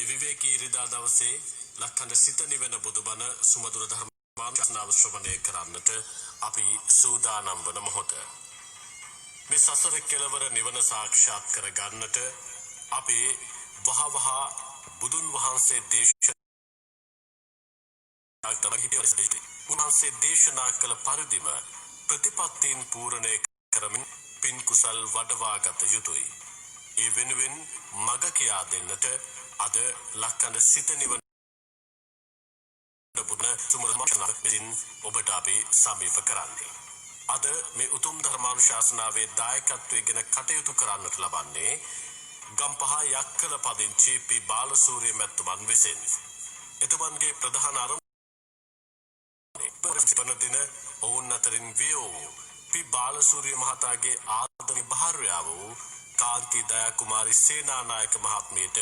විවේකී ඉරිදා දවසේ ලක්කඳ සිත නිවන බුදුබණ සුමధుර ධර්මානුශාසනාව ශ්‍රවණය කරන්නට අපි සූදානම් වන මොහොත. මේ සසර කෙලවර නිවන සාක්ෂාත් කර ගන්නට අපි වහවහ බුදුන් වහන්සේ දේශනා කළ පරිදිම ප්‍රතිපත්තීන් පූර්ණය කරමින් පින් කුසල් වඩවාගත යුතුයි. ඒ වෙනුවෙන් මග කියා දෙන්නට අද ලක්කඳ සිත නිවන බුදුන සුමධුරමාශනාවෙන් ඔබට අපි සමීප කරන්නේ. අද මේ උතුම් ධර්මානුශාසනාවේ දායකත්වයෙන් ගෙන කටයුතු කරන්නට ලබන්නේ ගම්පහ යක්කල පදිංචි පි බාලසූරිය මැතිතුමන් විසින්. එතුමන්ගේ ප්‍රධාන අරමුණ දින ඔවුන් අතරින් වියෝ පි බාලසූරිය මහතාගේ ආදරණීය භාර්යාව වූ කාන්ති දයා කුමාරි සේනානායක මහත්මියට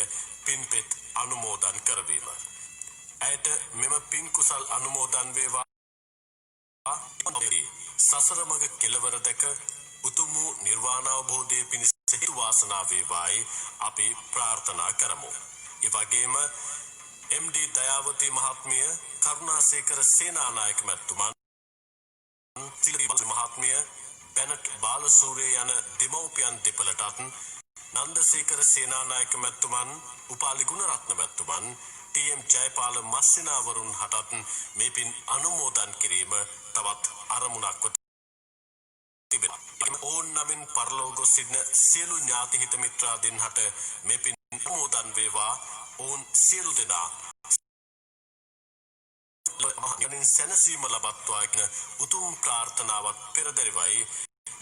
පින්පෙත් අනුමෝදන් කරවීම. ඇයට මෙම පින් කුසල් අනුමෝදන් වේවා. සසර මඟ කෙලවර දැක උතුම් වූ නිර්වාණ අවබෝධයේ පිණිස හේතු වාසනා වේවායි අපි ප්‍රාර්ථනා කරමු. ඒ වගේම MD දයාවති මහත්මිය, කරුණාසේකර සේනානායක මැතිතුමන්, තිලි මහත්මිය, බැනට් බාලසූරිය යන දෙමව්පියන් දෙපළටත්, නන්දසේකර සේනානායක මැතිතුමන්, උපාලි ගුණරත්න මැතිතුමන්, TM ජයපාල මස්සිනාවරුන් හටත් මේ පින් අනුමෝදන් කිරීම තවත් අරමුණක් තිබෙනවා. ඕන් නමින් පරලෝක සිටින සියලු ඥාති හිත මිත්‍රාදීන් හට මේ පින් අනුමෝදන් වේවා. ඕන් සියලු දෙනා මහණෙනි සැනසීම ලබත්වා කියන උතුම් ප්‍රාර්ථනාවක් පෙරදරිවයි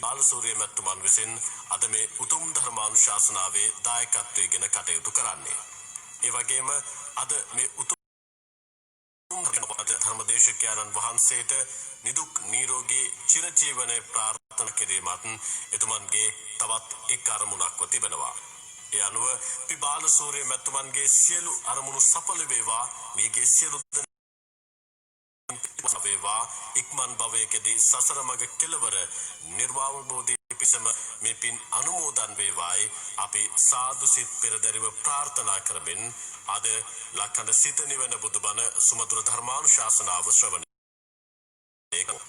බාලසූරිය මැතිතුමන් විසින් අද මේ උතුම් ධර්මානුශාසනාවේ දායකත්වයෙන් ගෙන කටයුතු කරන්නේ. ඒ වගේම අද මේ උතුම් ධර්මදේශකයන්න් වහන්සේට නිදුක් නිරෝගී චිරජීවනයේ ප්‍රාර්ථනා කිරීමත් එතුමන්ගේ තවත් එක් අරමුණක්ව තිබෙනවා. ඒ අනුව පි බාලසූරිය මැතිතුමන්ගේ සියලු අරමුණු සඵල වේවා. මේගේ සියලු වේවා. ඉක්මන් භවයකදී සසර මඟ කෙලවර නිර්වාණ බෝධිය පිසම මේ පින් අනුමෝදන් වේවායි අපි සාදු සිත් පෙරදරිව ප්‍රාර්ථනා කරමින් අද ලක්කඳ සිත නිවන බුදුබණ සුමధుර ධර්මානුශාසනාව ශ්‍රවණය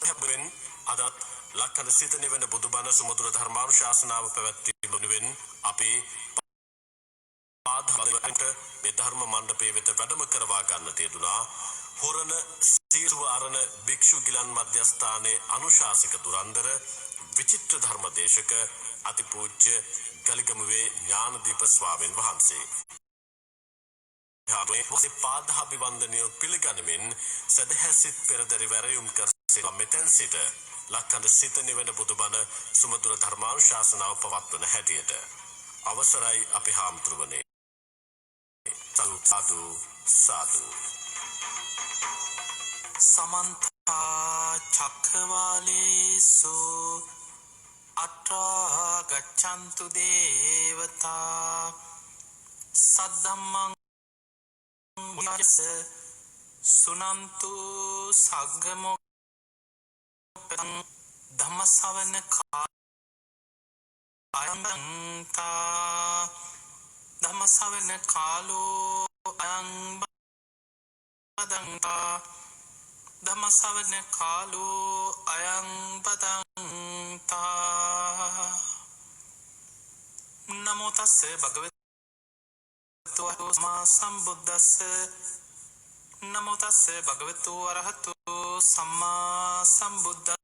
කරමින් අදත් ලක්කඳ සිත නිවන බුදුබණ සුමధుර ධර්මානුශාසනාව පැවැත්වීම වෙනුවෙන් අපි පාදවලට මේ ධර්ම මණ්ඩපයේ වෙත වැඩම කරවා ගන්නට යෙදුනා. හොරණ සීරුව අරණ භික්ෂු ගිලන් මධ්‍යස්ථානයේ අනුශාසක දුරන්දර විචිත්‍ර ධර්මදේශක අතිපූජ්‍ය ගලිගමුවේ ඥානදීප ස්වාමීන් වහන්සේ. යාවේ පාදාභිවන්දනය පිළිගනිමින් සදහැසිත පෙරදරි වැරයුම් කර සිට මෙතෙන් සිට ලක්කඳ සිත නිවන බුදුබණ සුමధుර ධර්මානුශාසනාව පවත්වන හැටියට අවසරයි අපි හාමුදුරුවනේ. සාදු සාදු. समन्ता चक्रवालेषु अत्रा गच्छन्तु देवता सद्धम्मं सुनन्तु सग्गमोक्तं धम्मसवන කාලංතා ධම්මසවන කාලෝ අයං බදන්තා ධම්මසවන කාලෝ අයං බදන්තා. නමෝ තස්ස භගවතු සම්මා සම්බුද්දස්ස නමෝ තස්ස භගවතු අරහතු සම්මා සම්බුද්දස්ස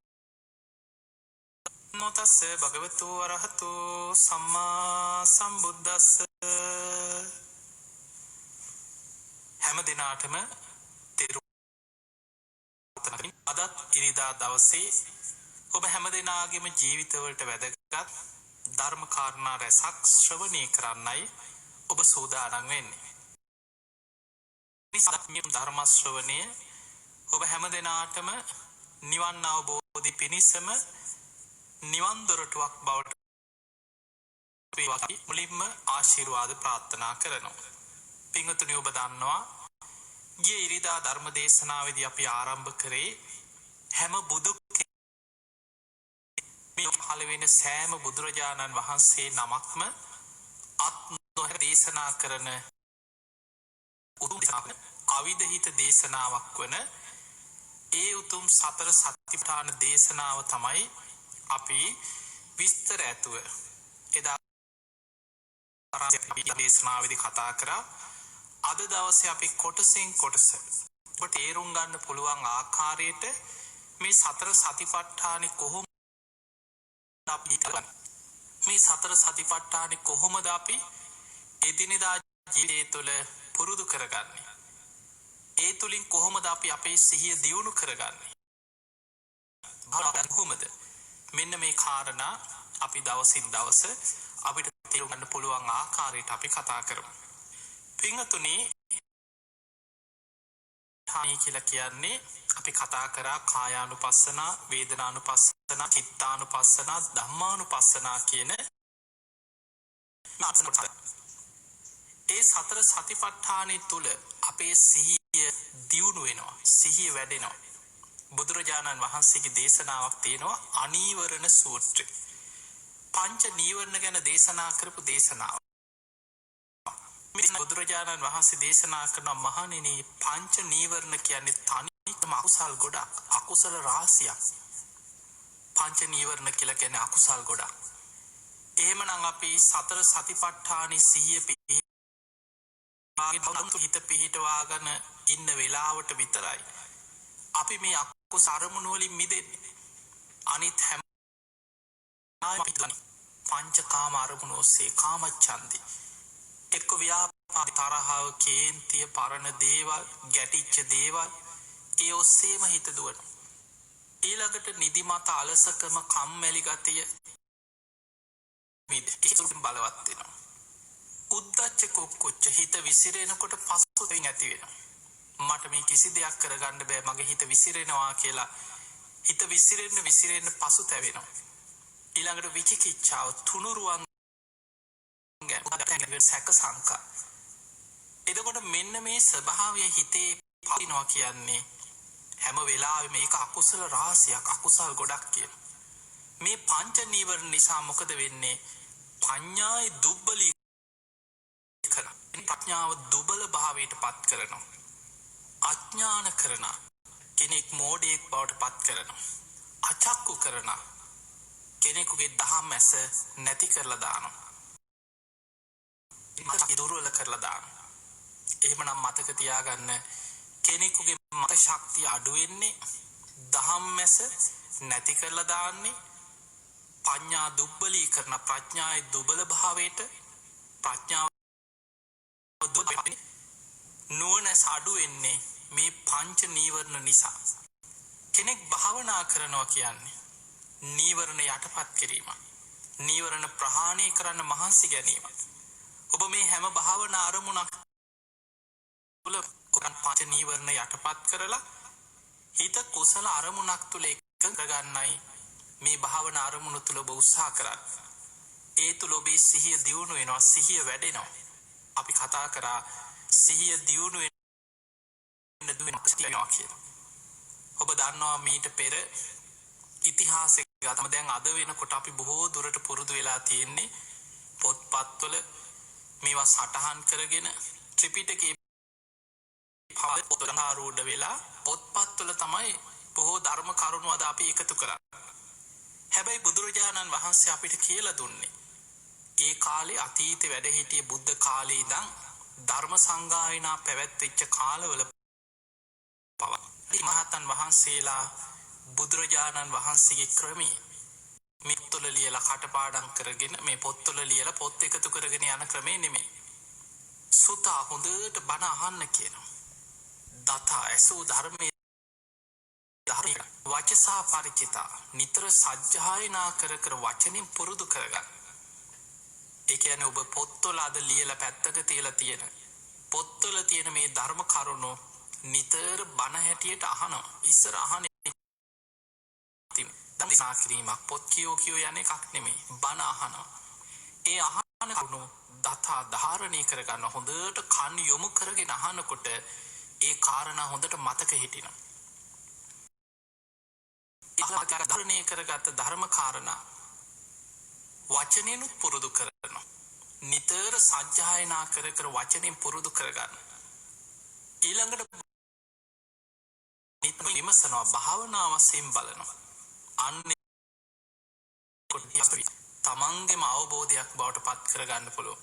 නමෝ තස්ස භගවතු අරහතු සම්මා සම්බුද්දස්ස. හැම දිනාටම අදත් ඉරිදා දවසේ ඔබ හැම දෙනාගේම ජීවිතවලට වැදගත් ධර්ම කාරණා රැසක් ශ්‍රවණය කරන්නයි ඔබ සූදානම් වෙන්නේ. මේ ධර්ම ශ්‍රවණය ඔබ හැම දෙනාටම නිවන් අවබෝධි පිණිසම නිවන් දොරටුවක් බවට වේවා මුලින්ම ආශිර්වාද ප්‍රාර්ථනා කරනවා. පින්වතුනි ඔබ දන්නවා ගිය ඉරිදා ධර්ම දේශනාවේදී අපි ආරම්භ කරේ හැම බුදු මේ පහළ වෙන සෑම බුදුරජාණන් වහන්සේ නමක්ම අත් නොහැර දේශනා කරන අවිධහිත දේශනාවක් වන ඒ උතුම් සතර සතිපට්ඨාන දේශනාව තමයි අපි විස්තර ඇතුව එදා දේශනාවේදී කතා කරා. අද දවසේ අපි කොටසෙන් කොටස ඔබ තේරුම් ගන්න පුළුවන් ආකාරයට මේ සතර සතිපට්ඨානෙ කොහොමද අපි මේ සතර සතිපට්ඨානෙ කොහොමද අපි එදිනෙදා ජීවිතය තුළ පුරුදු කරගන්නේ? ඒ තුලින් කොහොමද අපි අපේ සිහිය දියුණු කරගන්නේ? කොහොමද? මෙන්න මේ කාරණා අපි දවසින් දවස අපිට තේරුම් ගන්න පුළුවන් ආකාරයට අපි කතා කරමු. පින්වතුනි, ඨානයි කියලා කියන්නේ අපි කතා කරා කායානුපස්සනා, වේදනානුපස්සනා, චිත්තානුපස්සනා, ධම්මානුපස්සනා කියන ඒ සතර සතිපට්ඨානෙ තුල අපේ සිහිය දියුණු වෙනවා, සිහිය වැඩෙනවා. බුදුරජාණන් වහන්සේගේ දේශනාවක් තියෙනවා අනීවරණ සූත්‍රය. පංච නීවරණ ගැන දේශනා කරපු දේශනාව. බුදුරජාණන් වහන්සේ දේශනා කරන මහණෙනි, පංච නීවරණ කියන්නේ තනිකම අකුසල් ගොඩක්, අකුසල රාශියක්. පංච නීවරණ කියලා කියන්නේ අකුසල් ගොඩක්. එහෙමනම් අපි සතර සතිපට්ඨානෙ සිහිය හිත පිහිටවාගෙන ඉන්න වෙලාවට විතරයි අපි මේ අකුසල අරමුණු වලින් මිදෙන්නේ. අනිත් හැම පංචකාම අරමුණු ඔස්සේ කාමච්ඡන්දි එක්ක ව්‍යාපාද, තරහව, කේන්තිය, පරණ දේවල්, ගැටිච්ච දේවල් ඒ ඔස්සේම හිත දුවනවා. ඊළඟට නිදිමත, අලසකම, කම්මැලි ගතිය මේකෙන් බලවත් වෙනවා. උද්දච්ච කුක්කුච්ච හිත විසිරෙනකොට පසුතැවීම ඇති වෙනවා. මට මේ කිසි දෙයක් කරගන්න බෑ, මගේ හිත විසිරෙනවා කියලා හිත විසිරෙන්න පසුතැවෙනවා. ඊළඟට විචිකිච්ඡාව, තුනුරුවන් සැක සංකා. එතකොට මෙන්න මේ ස්වභාවය හිතේ පවතිනවා කියන්නේ හැම වෙලාවෙම මේක අකුසල රාශියක්, අකුසල් ගොඩක් කියන. මේ පංච නීවරණ නිසා මොකද වෙන්නේ? පඤ්ඤායි දුබ්බලී කරන. ප්‍රඥාව දුබල භාවයට පත් කරනවා. අඥාන කරන කෙනෙක් මෝඩයෙක් බවට පත් කරනවා. අචක්කු කරන කෙනෙකුගේ දහම් ඇස නැති කරලා දානවා. දුර්වල කරලා දානවා. එහෙමනම් මතක තියාගන්න, කෙනෙකුගේ මත ශක්තිය අඩු වෙන්නේ, දහම් ඇස නැති කරලා දාන්නේ, පඤ්ඤා දුබ්බලී කරන, ප්‍රඥායි දුබල භාවයට, ප්‍රඥාව නුවණැස අඩු වෙන්නේ මේ පංච නීවරණ නිසා. කෙනෙක් භාවනා කරනවා කියන්නේ නීවරණ යටපත් කිරීම, නීවරණ ප්‍රහාණය කරන්න මහන්සි ගැනීම. ඔබ මේ හැම භාවනා අරමුණක් තුළ පංච නීවරණ යටපත් කරලා හිත කුසල අරමුණක් තුළ එකඟ කරගන්නයි මේ භාවනා අරමුණු තුළ ඔබ උත්සාහ කරන්නේ. ඒ තුළ ඔබේ සිහිය දියුණු වෙනවා, සිහිය වැඩෙනවා. අපි කතා කරා සිහිය දියුණු වෙන දුවෙනවා කියලා. ඔබ දන්නවා මීට පෙර ඉතිහාසය ගතම දැන් අද වෙනකොට අපි බොහෝ දුරට පුරුදු වෙලා තියෙන්නේ පොත්පත්වල මේවා සටහන් කරගෙන ත්‍රිපිටකයේ පොතනාරූඪ වෙලා පොත්පත්වල තමයි බොහෝ ධර්ම කරුණු අද අපි එකතු කරන්නේ. හැබැයි බුදුරජාණන් වහන්සේ අපිට කියලා දුන්නේ ඒ කාලේ අතීතේ වැඩ හිටිය බුද්ධ කාලේ ඉඳන් ධර්ම සංගායනා පැවැත්වෙච්ච කාලවල පවා මහතන් වහන්සේලා බුදුරජාණන් වහන්සේගේ ක්‍රමී මේ පොත්වල ලියලා කටපාඩම් කරගෙන, මේ පොත්වල ලියලා පොත් එකතු කරගෙන යන ක්‍රමේ නෙමෙයි. සුතා හොඳට බණ අහන්න කියනවා. දතා ඇසූ ධර්මයේ වචසා පරිචිතා නිතර සජ්ජායනා කර වචනින් පුරුදු කරගන්න. ඒ කියන්නේ ඔබ පොත්වල අද ලියලා පැත්තක තියලා තියෙන පොත්වල තියෙන මේ ධර්ම කරුණු නිතර බණ හැටියට අහනවා. ඉස්සර අහන්නේ දන්සා කිරීමක්, පොත් කියෝ යන එකක් නෙමෙයි, බණ අහනවා. ඒ අහන කරුණු දතා ධාරණය කරගන්න, හොඳට කන් යොමු කරගෙන අහනකොට ඒ කාරණා හොඳට මතක හිටිනවා. ධාරණය කරගත්ත ධර්ම කාරණා වචනෙනුත් පුරුදු කරනවා. නිතර සජ්ජායනා කර වචනෙන් පුරුදු කරගන්න. ඊළඟට විමසනවා භාවනා වශයෙන් බලනවා. අන්නේ තමන්ගේම අවබෝධයක් බවට පත් කරගන්න පුළුවන්.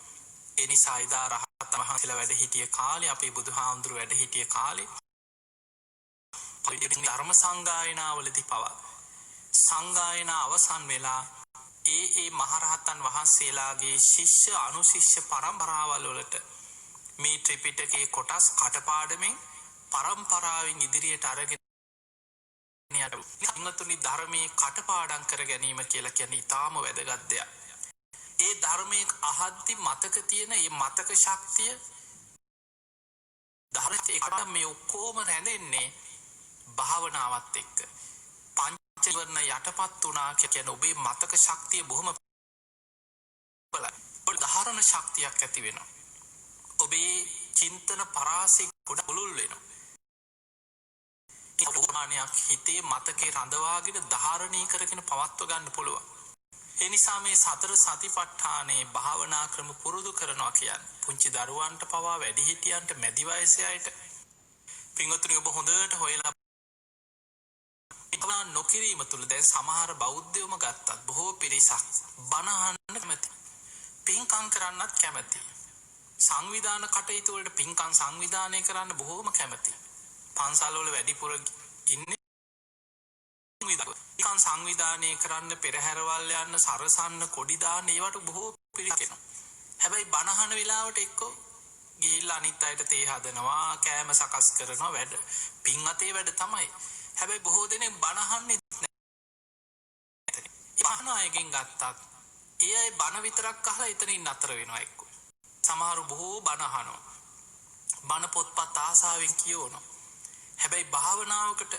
ඒ නිසා ඉදා රහතන් වහන්සේලා වැඩ හිටිය කාලේ අපේ බුදුහාමුදුරු වැඩ හිටිය කාලේ ධර්ම සංගායනාවලදී පවා සංගායනා අවසන් වෙලා ඒ මහරහතන් වහන්සේලාගේ ශිෂ්‍ය අනුශිෂ්‍ය පරම්පරාවල් වලට මේ ත්‍රිපිටකයේ කොටස් කටපාඩමින් පරම්පරාවෙන් ඉදිරියට අරගෙන යන ධර්මයේ කටපාඩම් කර ගැනීම කියලා කියන්නේ ඊටාම වැදගත් දෙයක්. ඒ ධර්මයේ අහද්දි මතක තියෙන මේ මතක ශක්තිය ධර්මයේ මේ ඔක්කොම රැඳෙන්නේ භාවනාවත් එක්ක. පංචවර්ණ යටපත් වුණා කියන්නේ ඔබේ මතක ශක්තිය බොහොම බලයි. උදාහරණ ශක්තියක් ඇති වෙනවා. ඔබේ චින්තන පරාසය ගොඩ පුළුල් වෙනවා. උපමානයක් හිතේ මතකේ රඳවාගෙන ධාරණය කරගෙන පවත්ව ගන්න පුළුවන්. ඒ නිසා මේ සතර සතිපට්ඨානේ භාවනා ක්‍රම පුරුදු කරනවා කියන්නේ පුංචි දරුවන්ට පවා වැඩිහිටියන්ට මැදි වයසේ අයට පින්වතුනි ඔබ හොඳට හොයලා ඉක්මන නොකිරීම තුළ දැන් සමහර බෞද්ධයෝම ගත්තත් බොහෝ පිරිසක් බණ අහන්න කැමති. පින්කම් කරන්නත් කැමති. සංවිධාන කටයුතු වලට පින්කම් සංවිධානය කරන්න බොහෝම කැමති. පන්සල් වල වැඩිපුර ඉන්නේ පින්කම් සංවිධානය කරන්න පෙරහැරවල් යන්න සරසන්න කොඩි දාන්න ඒවට බොහෝ පිරිසක් එනවා. හැබැයි බණ අහන වෙලාවට එක්කෝ ගිහිල්ලා අනිත් අයට තේ හදනවා කෑම සකස් කරනවා වැඩ පින් අතේ වැඩ තමයි. හැබැයි බොහෝ දෙනෙක් බණ අහන්නේ නැහැ. බණ අයගෙන් ගත්තත් ඒ අය බණ විතරක් අහලා එතනින් නතර වෙනවා එක්ක. සමහරු බොහෝ බණ අහනවා. බණ පොත්පත් ආසාවෙන් කියවනවා. හැබැයි භාවනාවකට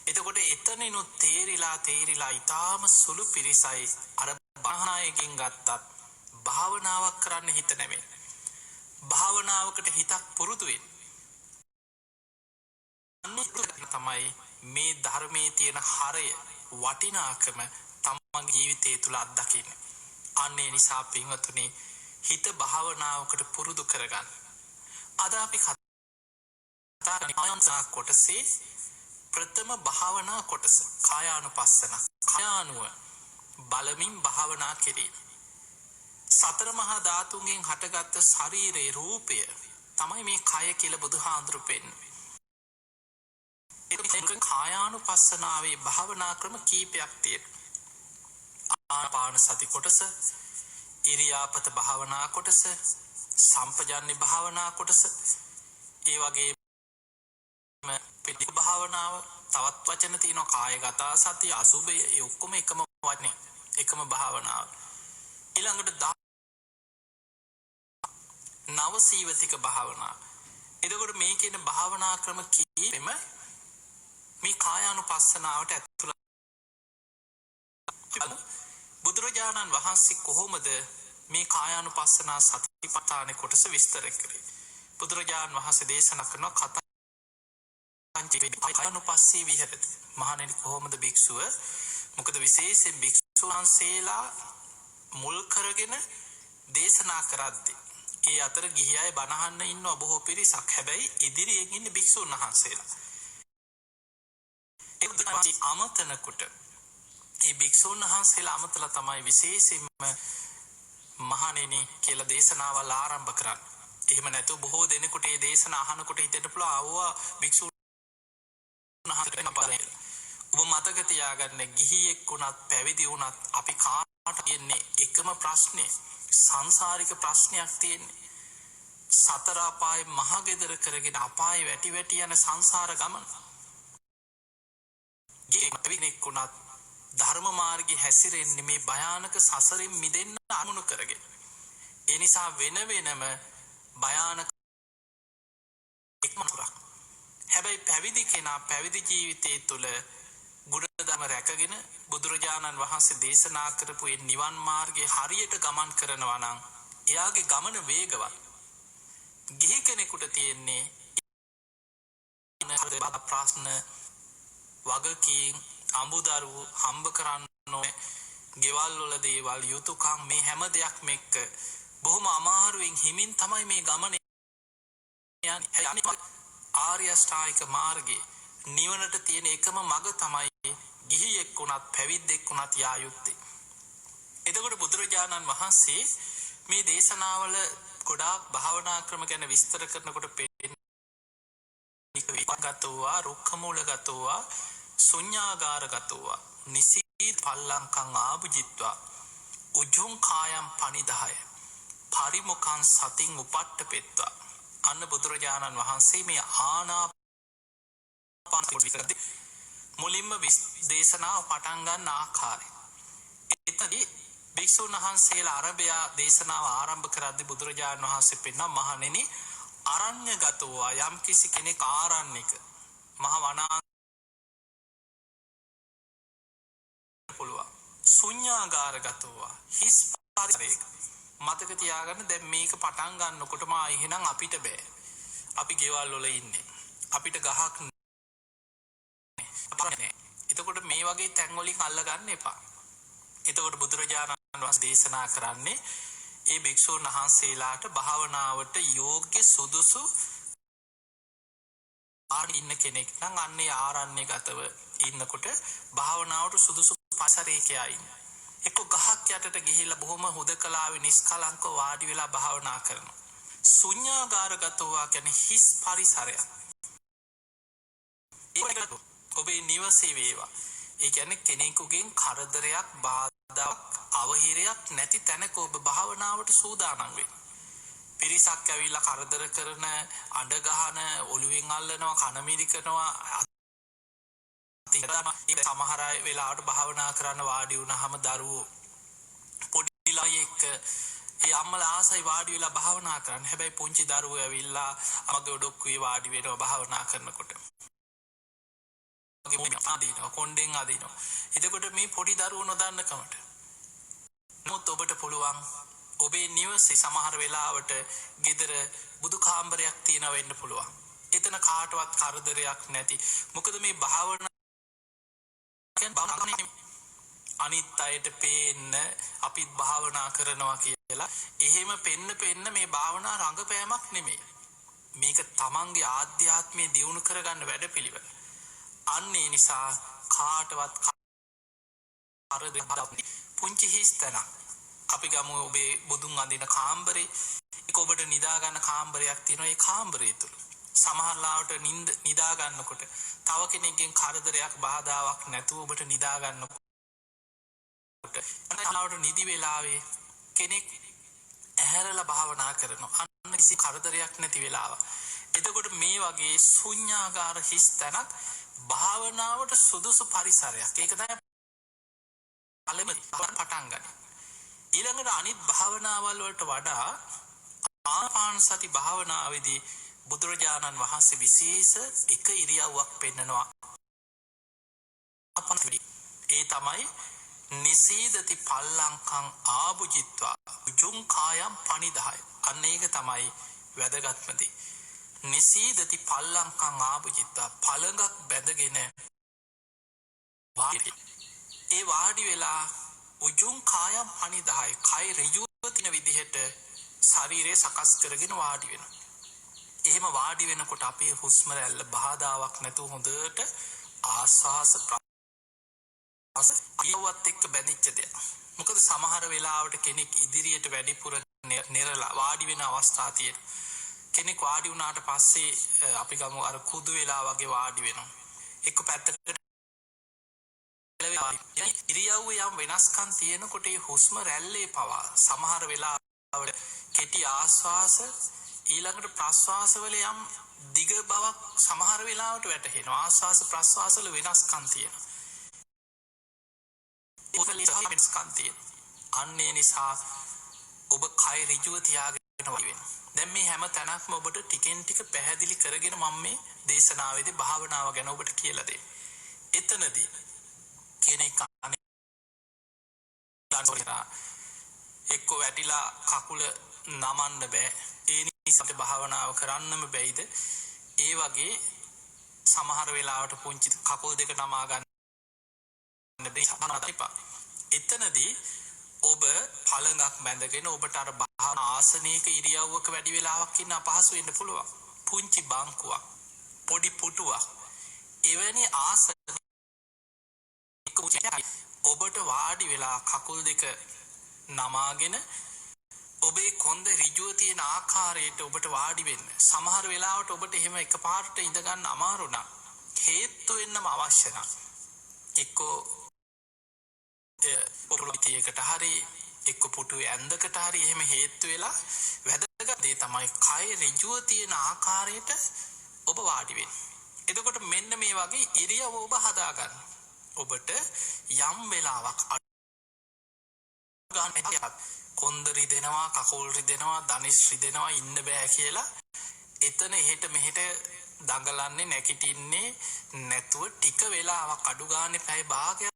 එතකොට එතනිනුත් තේරිලා ඊටාම සුළු පිරිසයි අර බණ අයගෙන් ගත්තත් භාවනාවක් කරන්න හිත නැමෙයි. භාවනාවකට හිතක් පුරුදු වෙන්නේ තමයි මේ ධර්මයේ තියෙන හරය වටිනාකම තමන්ගේ ජීවිතය තුළ අත්දකින්න. අන්නේ නිසා පින්වතුනි හිත භාවනාවකට පුරුදු කරගන්න. අද අපි කතා කරන කොටසේ ප්‍රථම භාවනා කොටස කායානුපස්සන. කායානුව බලමින් භාවනා කිරීම. සතර මහා ධාතුන්ගෙන් හටගත්ත ශරීරයේ රූපය තමයි මේ කය කියලා බුදුහාඳුරු පෙන්නේ. කායානුපස්සනාවේ භාවනා ක්‍රම කීපයක් තියෙනවා. ආනාපාන සති කොටස, ඉරියාපත භාවනා කොටස, සම්පජාන්‍ය භාවනා කොටස, ඒ වගේම පිටි භාවනාව, තවත් වචන තියෙනවා කායගත සති, අසුභය, ඒ ඔක්කොම එකම වචනේ, එකම භාවනාව. ඊළඟට නවසීවතික භාවනාව. එතකොට මේ කියන භාවනා ක්‍රම කීපෙම මේ කායානුපස්සනාවට ඇතුළත්. බුදුරජාණන් වහන්සේ කොහොමද මේ කායානුපස්සනා සතිපට්ඨාන කොටස විස්තර කරේ? බුදුරජාණන් වහන්සේ දේශනා කරන කායානුපස්සී විහෙරති. මහණෙනි කොහොමද භික්ෂුව? මොකද විශේෂයෙන් භික්ෂුන්සේලා මුල් කරගෙන දේශනා කරද්දී ඒ අතර ගිහි අය බණහන්න ඉන්නව බොහෝ පිරිසක්. හැබැයි ඉදිරියෙන් ඉන්නේ භික්ෂුන් වහන්සේලා. අමතනකොට ඒ භික්ෂුන් වහන්සේලා අමතලා තමයි විශේෂයෙන්ම මහණෙනි කියලා දේශනාවල් ආරම්භ කරන්නේ. එහෙම නැතු බොහෝ දෙනෙකුට මේ දේශන අහනකොට හිතෙන්න පුළුවන් ආවවා භික්ෂුන් වහන්සේලා. ඔබ මතක තියාගන්න ගිහියෙක් වුණත් පැවිදි වුණත් අපි කාට කියන්නේ එකම ප්‍රශ්නේ. සංසාරික ප්‍රශ්නයක් තියෙන්නේ. සතර අපායේ මහගෙදර කරගෙන අපායේ වැටි වැටි යන සංසාර ගමන. කුණත් ධර්ම මාර්ගයේ හැසිරෙන්නේ මේ භයානක සසරින් මිදෙන්න අනුණු කරගෙන. ඒ නිසා වෙන වෙනම භයානක එක්මතුරක්. හැබැයි පැවිදි කෙනා පැවිදි ජීවිතයේ තුල ගුණධර්ම රැකගෙන බුදුරජාණන් වහන්සේ දේශනා කරපු මේ නිවන් මාර්ගයේ හරියට ගමන් කරනවා නම් එයාගේ ගමන වේගවත්. ගිහි කෙනෙකුට තියෙන්නේ ප්‍රශ්න වගකීම් අඹදරුව හම්බ කරන්න ඕනේ. ගෙවල් වල දේවල් යුතුයකම් මේ හැම දෙයක්ම එක්ක බොහොම අමාරුවෙන් හිමින් තමයි මේ ගමන යන්නේ. ආර්ය අෂ්ටාංගික මාර්ගයේ නිවනට තියෙන එකම මඟ තමයි ගිහියෙක් වුණත් පැවිද්දෙක් වුණත් යා යුත්තේ. එතකොට බුදුරජාණන් වහන්සේ මේ දේශනාවල ගොඩාක් භාවනා ක්‍රම ගැන විස්තර කරනකොට ගතෝවා රුක්ඛමූලගතෝවා ශුඤ්ඤාගාරගතෝවා නිසීත් පල්ලංකං ආභුජිත්වා උජුං කායම් පනිදාය පරිමුඛං සතින් උපට්ඨපෙත්වා. අන්න බුදුරජාණන් වහන්සේ මේ ආනාපාන මුලින්ම දේශනාව පටන් ගන්න ආකාරය. එතනදී භික්ෂුන් වහන්සේලා අරබයා දේශනාව ආරම්භ කරද්දී බුදුරජාණන් වහන්සේ පෙන්නා මහණෙනි අරඤ්‍යගතෝවා යම් කිසි කෙනෙක් ආරණ්‍යක මහ වනාන්තරයක පුළුවන් ශුඤ්ඤාගාරගතෝවා හිස් පරිසරයක. මතක තියාගන්න දැන් මේක පටන් ගන්නකොටම එහෙනම් අපිට බෑ. අපි ගෙවල් වල ඉන්නේ. අපිට ගහක් නැහැ. එතකොට මේ වගේ තැන් වලින් අල්ල ගන්න එපා. එතකොට බුදුරජාණන් වහන්සේ දේශනා කරන්නේ ඒ භික්ෂුන් වහන්සේලාට භාවනාවට යෝග්‍ය සුදුසු ඉන්න කෙනෙක් නම් අන්නේ ආරණ්‍යගතව ඉන්නකොට භාවනාවට සුදුසු පරිසරයක ඉන්න. එක්ක ගහක් යටට ගිහිල්ලා බොහොම හුදකලාවේ නිස්කලංකව වාඩි වෙලා භාවනා කරනවා. ශුඤ්ඤාගාරගතෝවා කියන්නේ හිස් පරිසරයක්. ඒක ඔබේ නිවසේ වේවා. ඒ කියන්නේ කෙනෙකුගෙන් කරදරයක් බාධාවක් අවහිරයක් නැති තැනක ඔබ භාවනාවට සූදානම් වෙන්න. පිරිසක් ඇවිල්ලා කරදර කරන, අඬ ගහන, ඔළුවෙන් අල්ලනවා, කන මිරිකනවා සමහර අය වෙලාවට භාවනා කරන්න වාඩි වුණාම දරුවෝ පොඩි ළමයෙක් ඒ අම්මලා ආසයි වාඩි වෙලා භාවනා කරන්න. හැබැයි පුංචි දරුවෝ ඇවිල්ලා අමගේ ඔඩොක්කුවේ වාඩි වෙනවා භාවනා කරනකොට. අදිනවා කොණ්ඩෙන් අදිනවා. එතකොට මේ පොඩි දරුවෝ නොදන්න කමට. නමුත් ඔබට පුළුවන් ඔබේ නිවසේ සමහර වෙලාවට ගෙදර බුදු කාමරයක් තියෙන වෙන්න පුළුවන්. එතන කාටවත් කරදරයක් නැති. මොකද මේ භාවනා අනිත් අයට පේන්න අපිත් භාවනා කරනවා කියලා එහෙම පෙන්න මේ භාවනා රංගපෑමක් නෙමෙයි. මේක තමන්ගේ ආධ්‍යාත්මය දියුණු කරගන්න වැඩපිළිවෙල. අන්න ඒ නිසා කාටවත් කරදරයක් පුංචි හිස්තන අපි ගමු ඔබේ බුදුන් අඳින කාමරේ ඒක ඔබට නිදා ගන්න කාමරයක් තියෙනවා. ඒ කාමරය තුල සමහර ලාවට නිදා ගන්නකොට තව කෙනෙක්ගෙන් කරදරයක් බාධාවක් නැතුව ඔබට නිදා ගන්නකොට අනලාවට නිදි වෙලාවේ කෙනෙක් ඇහැරලා භාවනා කරනවා. අන්න කිසි කරදරයක් නැති වෙලාව. එතකොට මේ වගේ ශුඤ්ඤාගාර හිස් තැනක් භාවනාවට සුදුසු පරිසරයක්. ඒක තමයි පළවෙනි පටන් ගන්න. ඊළඟට අනිත් භාවනාවල් වලට වඩා ආනාපාන සති භාවනාවේදී බුදුරජාණන් වහන්සේ විශේෂ එක ඉරියව්වක් පෙන්නනවා. ඒ තමයි නිසීදති පල්ලංකං ආභුජිත්වා උජුං කායම් පනිදාය. අන්න ඒක තමයි වැදගත්ම දේ. නිසීදති පල්ලංකං ආභුජිත්වා පළඟක් බැඳගෙන ඒ වාඩි වෙලා උජුං කායම් පනිදාය කය ඍජුව තින විදිහට ශරීරය සකස් කරගෙන වාඩි වෙනවා. එහෙම වාඩි වෙනකොට අපේ හුස්ම රැල්ල බාධාවක් නැතුව හොඳට ආස්වාස ප්‍රාස ඉයවත් එක්ක බැඳිච්ච දෙයක්. මොකද සමහර වෙලාවට කෙනෙක් ඉදිරියට වැඩිපුර නෙරලා වාඩි වෙන අවස්ථා තියෙන. කෙනෙක් වාඩි වුණාට පස්සේ අපි ගමු අර කුදු වෙලා වගේ වාඩි වෙනවා. එක්ක පැත්තකට ඉරියව්වේ යම් වෙනස්කම් තියෙනකොට ඒ හුස්ම රැල්ලේ පවා සමහර වෙලාවට කෙටි ආස්වාස ඊළඟට ප්‍රස්වාස වල යම් දිග බවක් සමහර වෙලාවට වැටහෙනවා. ආස්වාස ප්‍රස්වාස වල වෙනස්කම් තියෙනවා. අන්න ඒ නිසා ඔබ කය ඍජුව තියාගෙන වාඩි වෙන්න. දැන් මේ හැම තැනක්ම ඔබට ටිකෙන් ටික පැහැදිලි කරගෙන මම මේ දේශනාවේදී භාවනාව ගැන ඔබට කියලා දෙන්නේ. එතනදී කෙනෙක් එක්ක වැටිලා කකුල නමන්න බෑ. ඒ නිසා භාවනාව කරන්නම බැයිද? ඒ වගේ සමහර වෙලාවට පුංචි කකුල් දෙක නමා ගන්න එතනදී ඔබ පළඟක් බැඳගෙන ඔබට අර භාවන ආසනයක ඉරියව්වක වැඩි වෙලාවක් ඉන්න අපහසු වෙන්න පුළුවන්. පුංචි බංකුවක්, පොඩි පුටුවක්, එවැනි ආසනයක ඔබට වාඩි වෙලා කකුල් දෙක නමාගෙන ඔබේ කොන්ද ඍජුව තියෙන ආකාරයට ඔබට වාඩි වෙන්න. සමහර වෙලාවට ඔබට එහෙම එකපාරට ඉඳ ගන්න අමාරු නම් හේතු වෙන්නම අවශ්‍ය නම් එක්කෝ පොළොවිතියකට හරි එක්ක පුටුවේ ඇඳකට හරි එහෙම හේතු වෙලා වැදගත් දේ තමයි කය ඍජුව තියෙන ආකාරයට ඔබ වාඩි වෙන්න. එතකොට මෙන්න මේ වගේ ඉරියව්ව ඔබ හදා ගන්න. ඔබට යම් වෙලාවක් කොන්ද රිදෙනවා, කකුල් රිදෙනවා, දනිස් රිදෙනවා, ඉන්න බෑ කියලා එතන එහෙට මෙහෙට දඟලන්නේ නැකිටින්නේ නැතුව ටික වෙලාවක් අඩු ගානේ පැය භාගයක්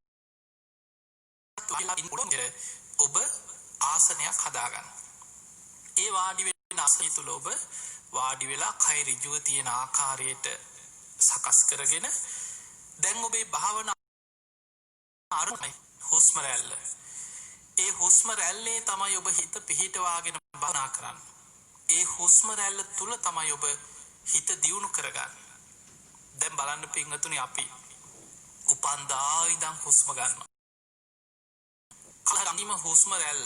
ඔබ ආසනයක් හදාගන්න. ඒ වාඩි වෙන ආසනය තුල ඔබ වාඩි වෙලා කය ඍජුව තියෙන ආකාරයට සකස් කරගෙන දැන් ඔබේ භාවනා අරමුණයි හුස්ම රැල්ල. ඒ හුස්ම රැල්ලේ තමයි ඔබ හිත පිහිටවාගෙන භාවනා කරන්නේ. ඒ හුස්ම රැල්ල තුල තමයි ඔබ හිත දියුණු කරගන්නේ. දැන් බලන්න පින්වතුනි, අපි උපන්දා ඉඳන් හුස්ම ගන්නවා. අන්තිම හුස්ම රැල්ල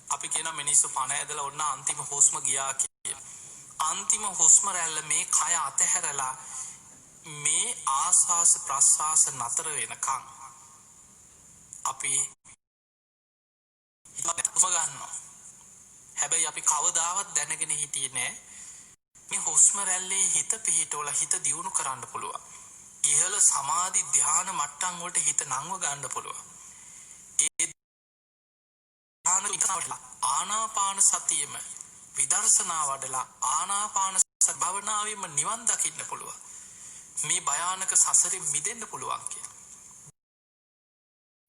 අපි කියන මිනිස්සු පණ ඇදලා ඔන්න අන්තිම හුස්ම ගියා කියලා. අන්තිම හුස්ම රැල්ල මේ කය අතහැරලා මේ ආස්වාස ප්‍රස්වාස නතර වෙනකන් අපි හුස්ම ගන්නවා. හැබැයි අපි කවදාවත් දැනගෙන හිටියේ නෑ මේ හුස්ම රැල්ලේ හිත පිහිටවලා හිත දියුණු කරන්න පුළුවන්. ඉහළ සමාධි ධ්‍යාන මට්ටම් වලට හිත නංව ගන්න පුළුවන්. ඒ ආනාපාන සතියෙම විදර්ශනා වඩලා ආනාපාන සති භාවනාවෙම නිවන් දකින්න පුළුවන්. මේ භයානක සසරෙන් මිදෙන්න පුළුවන් කියලා.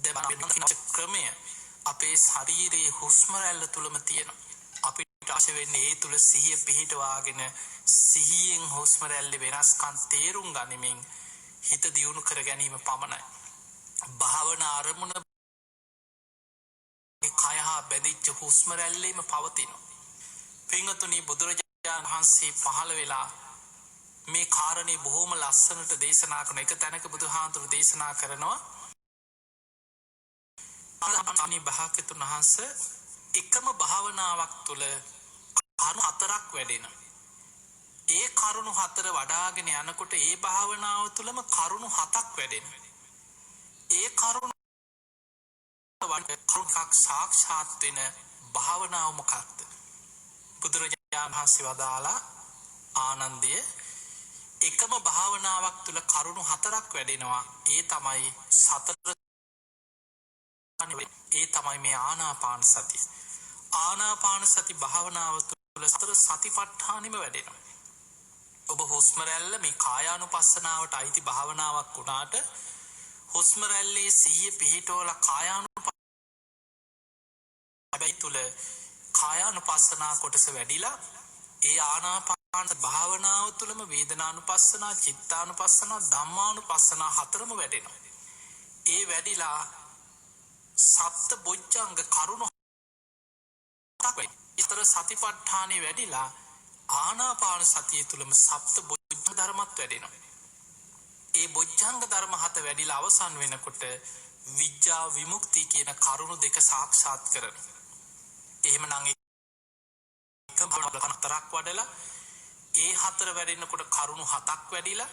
දැන් ක්‍රමය අපේ ශරීරයේ හුස්ම රැල්ල තුලම තියෙනවා. අපිට අවශ්‍ය වෙන්නේ ඒ තුල සිහිය පිහිටවාගෙන සිහියෙන් හුස්ම රැල්ලේ වෙනස්කම් තේරුම් ගනිමින් හිත දියුණු කර ගැනීම පමණයි. භාවනා අරමුණ කය හා බැඳිච්ච හුස්ම රැල්ලේම පවතිනවා. පින්වතුනි, බුදුරජාණන් වහන්සේ පහළ වෙලා මේ කාරණේ බොහොම ලස්සනට දේශනා කරන එක තැනක බුදුහාමුදුරු දේශනා කරනවා. අනි භාග්‍යතුන් වහන්සේ එකම භාවනාවක් තුළ කරුණු හතරක් වැඩෙනවා. ඒ කරුණු හතර වඩාගෙන යනකොට ඒ භාවනාව තුළම කරුණු හතක් වැඩෙනවා. ඒ කරුණු කරුණක් සාක්ෂාත් වෙන භාවනාව මොකක්ද? බුදුරජාණන් වහන්සේ වදාලා ආනන්දය, එකම භාවනාවක් තුළ කරුණු හතරක් වැඩෙනවා. ඒ තමයි සතර, ඒ තමයි මේ ආනාපාන සතිය. ආනාපාන සති භාවනාව තුළ සතර සතිපට්ඨානෙම වැඩෙනවා. ඔබ හුස්ම රැල්ල මේ කායානුපස්සනාවට අයිති භාවනාවක් වුණාට හුස්ම රැල්ලේ සිහිය පිහිටවලා කායානුපස්සනාව තුළ කායානුපස්සනා කොටස වැඩිලා ඒ ආනාපාන භාවනාව තුළම වේදනානුපස්සනා, චිත්තානුපස්සනා, ධම්මානුපස්සනා හතරම වැඩෙනවා. ඒ වැඩිලා සප්ත බොජ්ජංග කරුණු ඉතර සතිපට්ඨානෙ වැඩිලා ආනාපාන සතිය තුළම සප්ත බොජ්ජංග ධර්මත් වැඩෙනවා. ඒ බොජ්ජංග ධර්ම හත වැඩිලා අවසන් වෙනකොට විඥා විමුක්ති කියන කරුණු දෙක සාක්ෂාත් කරනවා. එහෙමනම් එකම හතරක් වඩලා ඒ හතර වැඩෙනකොට කරුණු හතක් වැඩිලා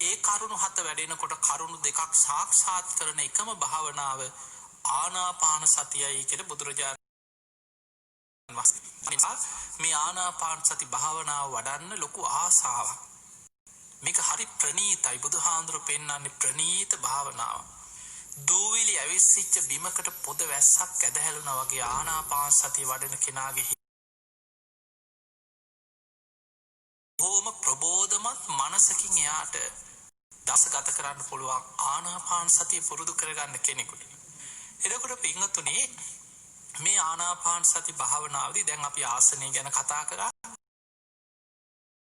ඒ කරුණු හත වැඩෙනකොට කරුණු දෙකක් සාක්ෂාත් කරන එකම භාවනාව ආනාපාන සතියයි කියලා බුදුරජාණන් වහන්සේ මේ ආනාපාන සති භාවනාව වඩන්න ලොකු ආසාවක්. මේක හරි ප්‍රණීතයි. බුදුහාඳුර පෙන්වන්නේ ප්‍රණීත භාවනාව. දූවිලි ඇවිස්සිච්ච බිමකට පොද වැස්සක් ඇදහැළුණා වගේ ආනාපාන සතිය වඩන කෙනාගේ බොහොම ප්‍රබෝධමත් මනසකින් එයාට දස ගත කරන්න පුළුවන් ආනාපාන සතිය පුරුදු කරගන්න කෙනෙකුට. එතකොට පින්වතුනි, මේ ආනාපාන සති භාවනාවේදී දැන් අපි ආසනය ගැන කතා කරා.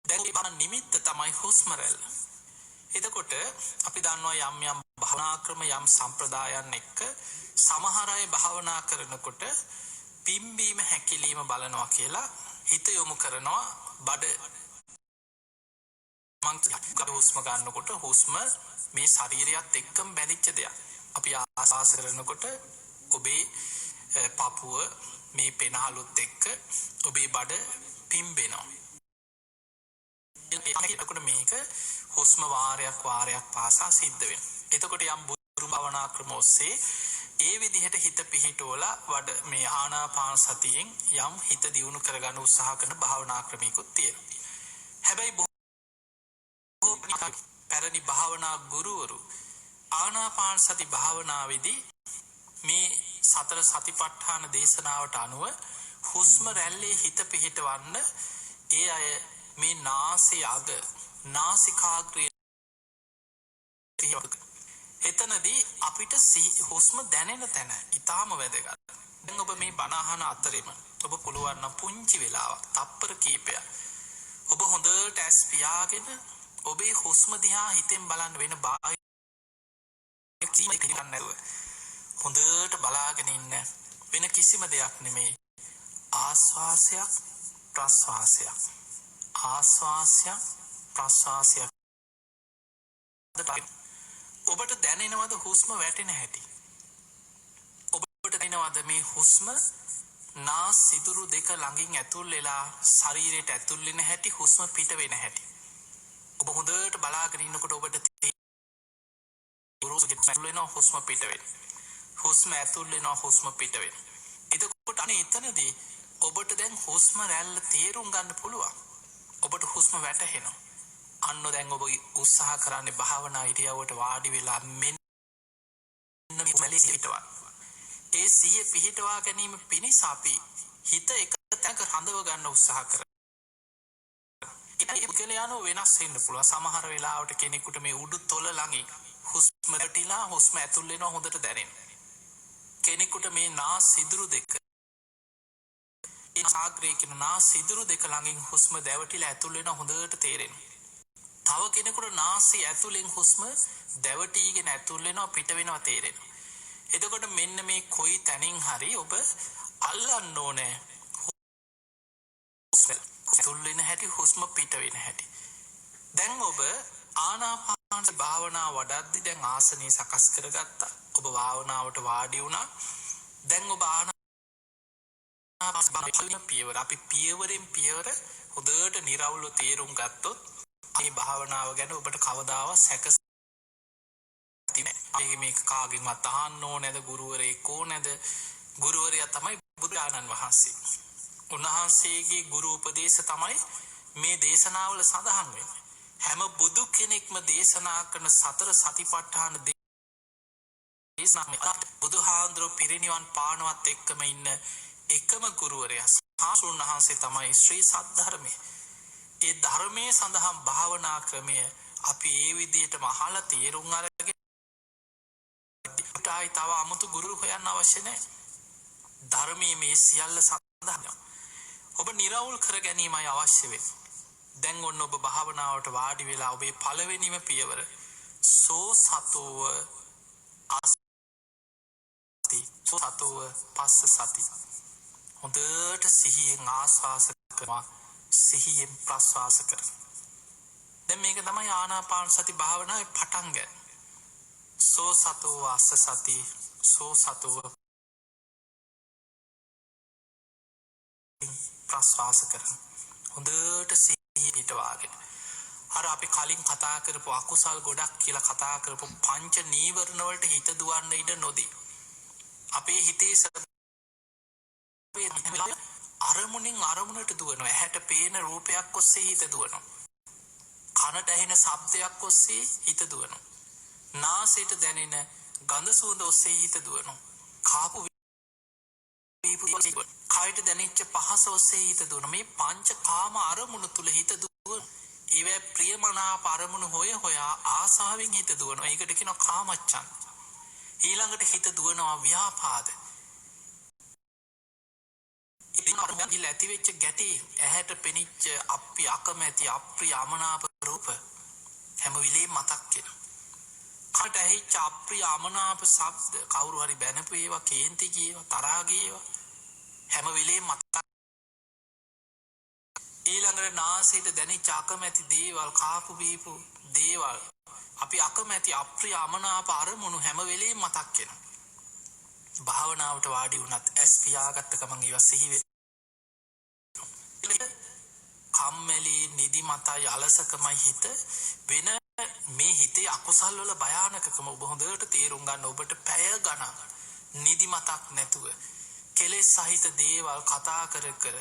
දැන් මේ නිමිත්ත තමයි හුස්ම රැල්ල. එතකොට අපි දන්නවා යම් යම් භාවනා ක්‍රම යම් සම්ප්‍රදායන් එක්ක සමහර අය භාවනා කරනකොට පිම්බීම හැකිලිම බලනවා කියලා හිත යොමු කරනවා බඩ හුස්ම ගන්නකොට හුස්ම මේ ශරීරයත් එක්කම බැඳිච්ච දෙයක්. අපි ආස්වාස කරනකොට ඔබේ පපුව මේ පෙනහලුත් එක්ක ඔබේ බඩ පිම්බෙනවා. එතකොට මේක හුස්ම වාරයක් පාසා සිද්ධ වෙනවා. එතකොට යම් බුදු භාවනා ක්‍රම ඔස්සේ ඒ විදිහට හිත පිහිටවලා වඩ මේ ආනාපාන සතියෙන් යම් හිත දියුණු කරගන්න උත්සාහ කරන භාවනා ක්‍රමිකුත් තියෙනවා. හැබැයි පැරණි භාවනා ගුරුවරු ආනාපාන සති භාවනාවේදී මේ සතර සතිපට්ඨාන දේශනාවට අනුව හුස්ම රැල්ලේ හිත පිහිටවන්න ඒ අය මේ නාසයේ අග නාසිකාග්‍රය එතනදී අපිට හුස්ම දැනෙන තැන ඊටාම වැදගත්. දැන් ඔබ මේ බණ අහන අතරෙම ඔබ පුළුවන් නම් පුංචි වෙලාවක් තප්පර කීපයක් ඔබ හොඳට ඇස් පියාගෙන ඔබේ හුස්ම දිහා හිතෙන් බලන්න වෙන බාහිර හොඳට බලාගෙන ඉන්න වෙන කිසිම දෙයක් නෙමෙයි ආස්වාසයක් ප්‍රස්වාසයක් ආස්වාසයක් ප්‍රස්වාසයක් ඔබට දැනෙනවද හුස්ම වැටෙන හැටි ඔබට දැනෙනවද මේ හුස්ම නාස් සිදුරු දෙක ළඟින් ඇතුල් වෙලා ශරීරයට ඇතුල් වෙන හැටි හුස්ම පිට වෙන හැටි ඔබ හොඳට බලාගෙන ඉන්නකොට ඔබට තේරෙනවා හුස්ම පිට වෙන හුස්ම ඇතුල් වෙනවා හුස්ම පිට වෙන එතකොට අනේ එතනදී ඔබට දැන් හුස්ම රැල්ල තේරුම් ගන්න පුළුවන් ඔබට හුස්ම වැටහෙනවා අන්න දැන් ඔබ උත්සාහ කරන්නේ භාවනා ඉරියව්වට වාඩි වෙලා මෙන්න මේ සිහිටවා ඒ සිහිය පිහිටවා ගැනීම පිණිස අපි හිත එක තැනක රඳව ගන්න උත්සාහ කරනවා පුද්ගලයානු වෙනස් වෙන්න පුළුවන්. සමහර වෙලාවට කෙනෙකුට මේ උඩු තොල ළඟින් හුස්ම වැටිලා හුස්ම ඇතුල් වෙනවා හොඳට දැනෙනවා. කෙනෙකුට මේ නාස් සිදුරු දෙක සාග්‍රේ කියන නාස් සිදුරු දෙක ළඟින් හුස්ම දැවටිලා ඇතුල් වෙනවා හොඳට තේරෙනවා. තව කෙනෙකුට නාසය ඇතුලෙන් හුස්ම දැවටිගෙන ඇතුල් වෙනවා පිට වෙනවා තේරෙනවා. එතකොට මෙන්න මේ කොයි තැනින් හරි ඔබ අල්ලන්න ඕනේ ඇතුල් වෙන හැටි හුස්ම පිට වෙන හැටි. දැන් ඔබ ආනාපාන භාවනාව වඩද්දි දැන් ආසනය සකස් කරගත්තා. ඔබ භාවනාවට වාඩි වුණා. දැන් ඔබ ආනාපාන පියවර අපි පියවරෙන් පියවර හොඳට නිරවුල්ව තේරුම් ගත්තොත් මේ භාවනාව ගැන ඔබට කවදාවත් සැක මේ කාගෙන්වත් අහන්න ඕනේද ගුරුවරයෙක් ඕනේද ගුරුවරයා තමයි බුදුරජාණන් වහන්සේ. උන්වහන්සේගේ ගුරු උපදේශ තමයි මේ දේශනාවල සඳහන් වෙන්නේ. හැම බුදු කෙනෙක්ම දේශනා කරන සතර සතිපට්ඨාන දේශනා බුදුහාඳුරෝ පිරිනිවන් පානවත් එක්කම ඉන්න එකම ගුරුවරයා සාසුන් වහන්සේ තමයි ශ්‍රී සද්ධර්මය. ඒ ධර්මයේ සඳහන් භාවනා ක්‍රමය අපි ඒ විදිහටම අහලා තේරුම් අරගෙන ඊටයි තව 아무තු ගුරු හොයන්න අවශ්‍ය නැහැ. ධර්මයේ මේ සියල්ල සඳහන් ඔබ නිරවුල් කර ගැනීමයි අවශ්‍ය වෙන්නේ. දැන් ඔන්න ඔබ භාවනාවට වාඩි වෙලා ඔබේ පළවෙනිම පියවර සෝ සතෝව අස්ති සෝ සතෝව පස්ස සති. හොඳට සිහියෙන් ආස්වාස කරනවා සිහියෙන් ප්‍රස්වාස කරනවා. දැන් මේක තමයි ආනාපාන සති භාවනාවේ පටන් ගන්න. සෝ සතෝව අස්ස සති සෝ සතෝව ප්‍රස්වාස කරන හොඳට සිහිය පිටවාගෙන අර අපි කලින් කතා කරපු අකුසල් ගොඩක් කියලා කතා කරපු පංච නීවරණ වලට හිත දුවන්න ඉඩ නොදී අපේ හිතේ අරමුණෙන් අරමුණට දුවනවා. ඇහැට පේන රූපයක් ඔස්සේ හිත දුවනවා. කනට ඇහෙන ශබ්දයක් ඔස්සේ හිත දුවනවා. නාසයට දැනෙන ගඳ සුවඳ ඔස්සේ හිත දුවනවා. කාපු කයට දැනෙච්ච පහස ඔස්සේ හිත දුවනවා. මේ පංච කාම අරමුණු තුල හිත දුවන. ඒවැ ප්‍රියමනාප අරමුණු හොයා ආසාවෙන් හිත දුවනවා. ඒකට කියනවා කාමච්ඡන්ද. ඊළඟට හිත දුවනවා ව්‍යාපාද. ඉතින් ඇතිවෙච්ච ගැටි ඇහැට පෙනිච්ච අපි අකමැති අප්‍රිය අමනාප රූප හැම වෙලේම මතක් වෙනවා. කට ඇහිච්ච අප්‍රිය අමනාප ශබ්ද කවුරු හරි බැනපු ඒවා කේන්ති කියේවා තරහා ගියේවා හැම වෙලේම මතක්. ඊළඟට නාසයට දැනෙච්ච අකමැති දේවල් කාපු බීපු දේවල් අපි අකමැති අප්‍රිය අමනාප අරමුණු හැම වෙලේම මතක් වෙනවා. භාවනාවට වාඩි වුණත් ඇස් පියාගත්ත ගමන් ඒවා සිහි වෙනවා. කම්මැලි නිදිමතයි අලසකමයි හිත වෙන මේ හිතේ අකුසල් වල භයානකකම ඔබ හොඳට තේරුම් ගන්න. ඔබට පැය ගණන් නිදිමතක් නැතුව කෙලෙස් සහිත දේවල් කතා කර කර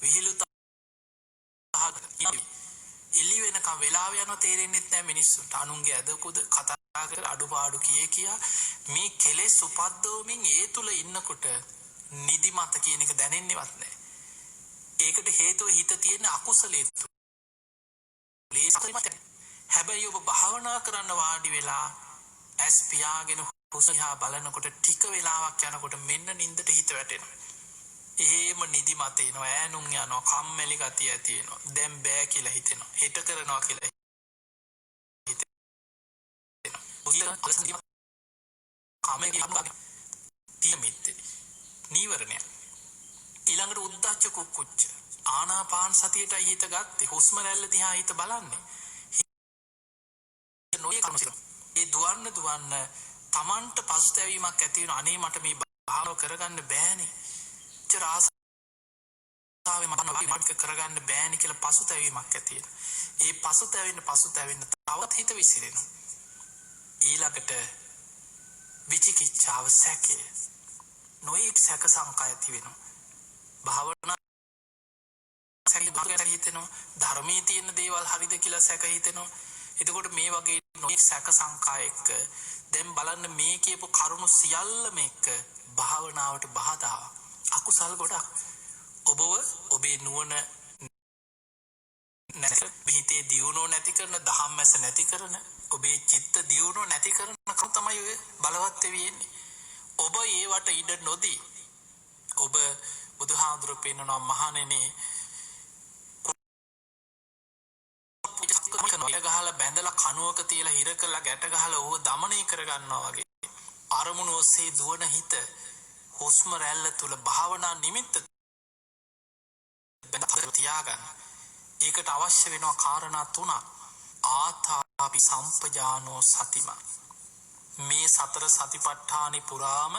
විහිළුත එළි වෙනකම් වෙලාව යනවා තේරෙන්නේ නැහැ මිනිස්සුන්ට. අනුන්ගේ ඇදකුද කතා කර අඩුපාඩු කියා මේ කෙලෙස් උපද්දවමින් ඒ තුල ඉන්නකොට නිදිමත කියන එක දැනෙන්නේවත් නැහැ. ඒකට හේතුව හිත තියෙන අකුසලයේ තුල. හැබැයි ඔබ භාවනා කරන්න වාඩි වෙලා ඇස් පියාගෙන හුස්ම බලනකොට ටික වෙලාවක් යනකොට මෙන්න නින්දට හිත වැටෙනවා. එහෙම නිදිමත එනවා, ඈනුම් යනවා, කම්මැලි ගතිය ඇති වෙනවා. දැන් බෑ කියලා හිතෙනවා. හෙට කරනවා කියලා හිතෙනවා. කම්මැලි තියමිත්තේ නීවරණය. ඊළඟට උද්දච්ච කුක්කුච්ච. ආනාපාන සතියටයි හිත ගත්තේ. හුස්ම රැල්ල දිහා හිත බලන්නේ. ඒ දුවන්න තමන්ට පසුතැවීමක් ඇති වෙන. අනේ මට මේ භාවනාව කරගන්න බෑනේ. මට කරගන්න බෑනි කියලා පසුතැවීමක් ඇති වෙනවා. ඒ පසුතැවෙන්න තවත් හිත විසිරෙනවා. ඊළඟට විචිකිච්ඡාව සැකය. නොයෙක් සැක සංකා ඇති වෙනවා. භාවනා සැක හිතෙනවා. ධර්මයේ තියෙන දේවල් හරිද කියලා සැක හිතෙනවා. එතකොට මේ වගේ නොයෙක් සැක සංකා එක්ක දැන් බලන්න මේ කියපු කරුණු සියල්ලම එක්ක භාවනාවට බාධා අකුසල් ගොඩක්. ඔබව ඔබේ නුවණ නැති හිතේ දියුණුව නැති කරන දහම්මැස නැති කරන ඔබේ චිත්ත දියුණුව නැති කරන කම තමයි ඔය බලවත් වෙන්නේ. ඔබ ඒවට ඉඩ නොදී ඔබ බුදුහාඳුර පෙන්නනවා මහණෙනි ගහලා බැඳලා කණුවක තියලා හිර කරලා ගැට ගහලා ඕව দমনය කර ගන්නවා වගේ අරමුණු ඔස්සේ දුවන හිත හුස්ම රැල්ල තුල භාවනා නිමිත්ත තියාගන්න. ඒකට අවශ්‍ය වෙනවා කාරණා තුනක්. ආතාපි සම්පජානෝ සතිමා. මේ සතර සතිපට්ඨානෙ පුරාම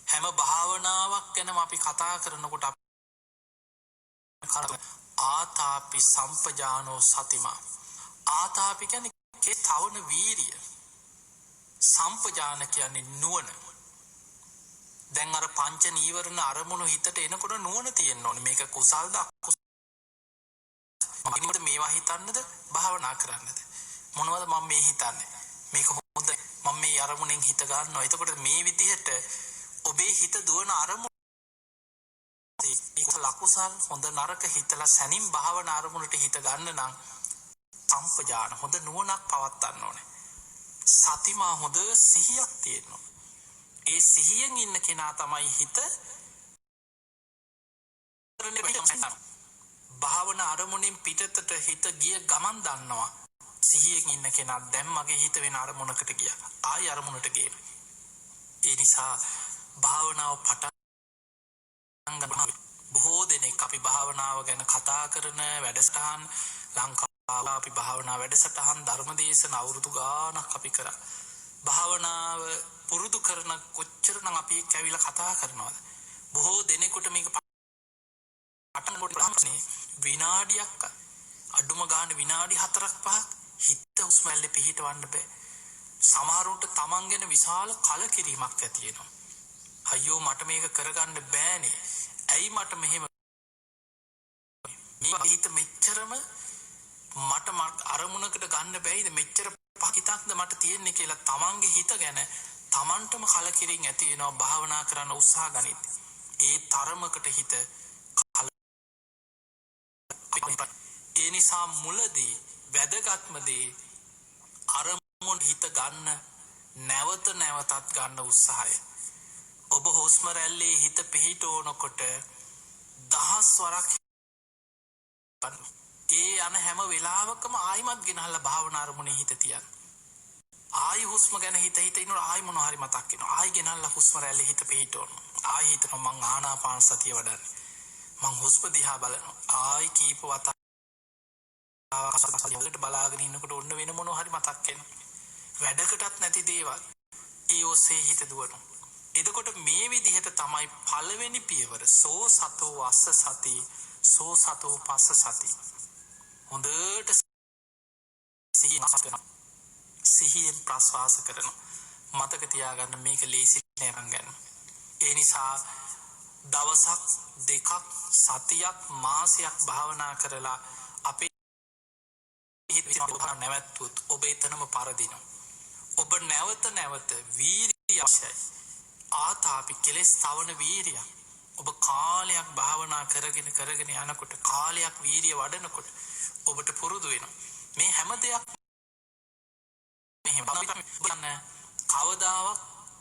හැම භාවනාවක් ගැනම අපි කතා කරනකොට ආතාපි සම්පජානෝ සතිමා. ආතාපි කියන්නේ තවන වීරිය. සම්පජාන කියන්නේ නුවණ. දැන් අර පංච නීවරණ අරමුණු හිතට එනකොට නුවණ තියෙන්න ඕනේ. මේක කුසල්ද අකුසල්ද? මේවා හිතන්නද භාවනා කරන්නද? මොනවද මම මේ හිතන්නේ? මේක හොඳ මම මේ අරමුණෙන් හිත ගන්නවා. එතකොට මේ විදිහට ඔබේ හිත දුවන අරමුණ කුසල අකුසල් හොඳ නරක හිතලා සැනින් භාවනා අරමුණට හිත ගන්න නම් සම්පජාන හොඳ නුවණක් පවත්වන්න ඕනේ. සතිමා හොඳ සිහියක් තියෙනවා. ඒ සිහියෙන් ඉන්න කෙනා තමයි හිත භාවනා අරමුණෙන් පිටතට හිත ගිය ගමන් දන්නවා. සිහියෙන් ඉන්න කෙනා දැන් මගේ හිත වෙන අරමුණකට ගියා. ආයි අරමුණට ගේන. ඒ නිසා භාවනාව පටන් ගන්න බොහෝ දෙනෙක් අපි භාවනාව ගැන කතා කරන වැඩසටහන් ලංකාව අපි භාවනා වැඩසටහන් ධර්මදේශන අවුරුදු ගාණක් අපි කරා. භාවනාව පුරුදු කරන කොච්චරනම් අපි කැවිලා කතා කරනවද? බොහෝ දෙනෙකුට මේක පටන් ගන්න විනාඩියක් අඩුම ගන්න විනාඩි 4-5 හිත උස්මැල්ලේ පිහිටවන්න බෑ. සමහරුන්ට තමන් ගැන විශාල කලකිරීමක් ඇති වෙනවා. අයියෝ මට මේක කරගන්න බෑනේ. ඇයි මට මෙහෙම මේ හිත මෙච්චරම මට අරමුණකට ගන්න බෑයිද? මෙච්චර පකිතක්ද මට තියෙන්නේ කියලා තමන්ගේ හිත ගැන තමන්ටම කලකිරීම ඇති වෙනවා. භාවනා කරන්න උත්සාහ ගනිත්. ඒ තරමකට හිත ඒ නිසා මුලදී වැදගත්ම දේ අරමුණ හිත ගන්න නැවත නැවතත් ගන්න උත්සාහය. ඔබ හුස්ම රැල්ලේ හිත පිහිටවනකොට 10 වරක් ඒ යන හැම වෙලාවකම ආයිමත් ගෙනහල්ලා භාවනා අරමුණේ හිත තියන්න. ආයි හුස්ම ගැන හිත ඉන්නකොට ආයි මොනවා හරි මතක් වෙනවා. ආයි ගෙනල්ලා හුස්ම රැල්ලේ හිත පිහිටවනවා. ආයි හිතනවා මං ආනාපාන සතිය වඩන්නේ. මං හුස්ම දිහා බලනවා. ආයි කීප වතාවකට බලාගෙන ඉන්නකොට ඔන්න වෙන මොනවා හරි මතක් වෙනවා. වැඩකටත් නැති දේවල් ඒ ඔස්සේ හිත දුවනවා. එතකොට මේ විදිහට තමයි පළවෙනි පියවර සෝ සතෝ වස්ස සති සෝ සතෝ පස්ස සති. හොඳට සිහියෙන් ප්‍රශ්වාස කරනවා. මතක තියාගන්න මේක ලේසි නෑ රංගන්න. ඒ නිසා දවසක් දෙකක් සතියක් මාසයක් භාවනා කරලා අපේ හිත නැවැත්තුත් ඔබ එතනම පරදිනවා. ඔබ නැවත වීරිය අවශ්‍යයි. ආතාපි කෙලෙස් තවන වීරිය. ඔබ කාලයක් භාවනා කරගෙන යනකොට කාලයක් වීරිය වඩනකොට ඔබට පුරුදු වෙනවා. මේ හැම දෙයක් කවදාවත්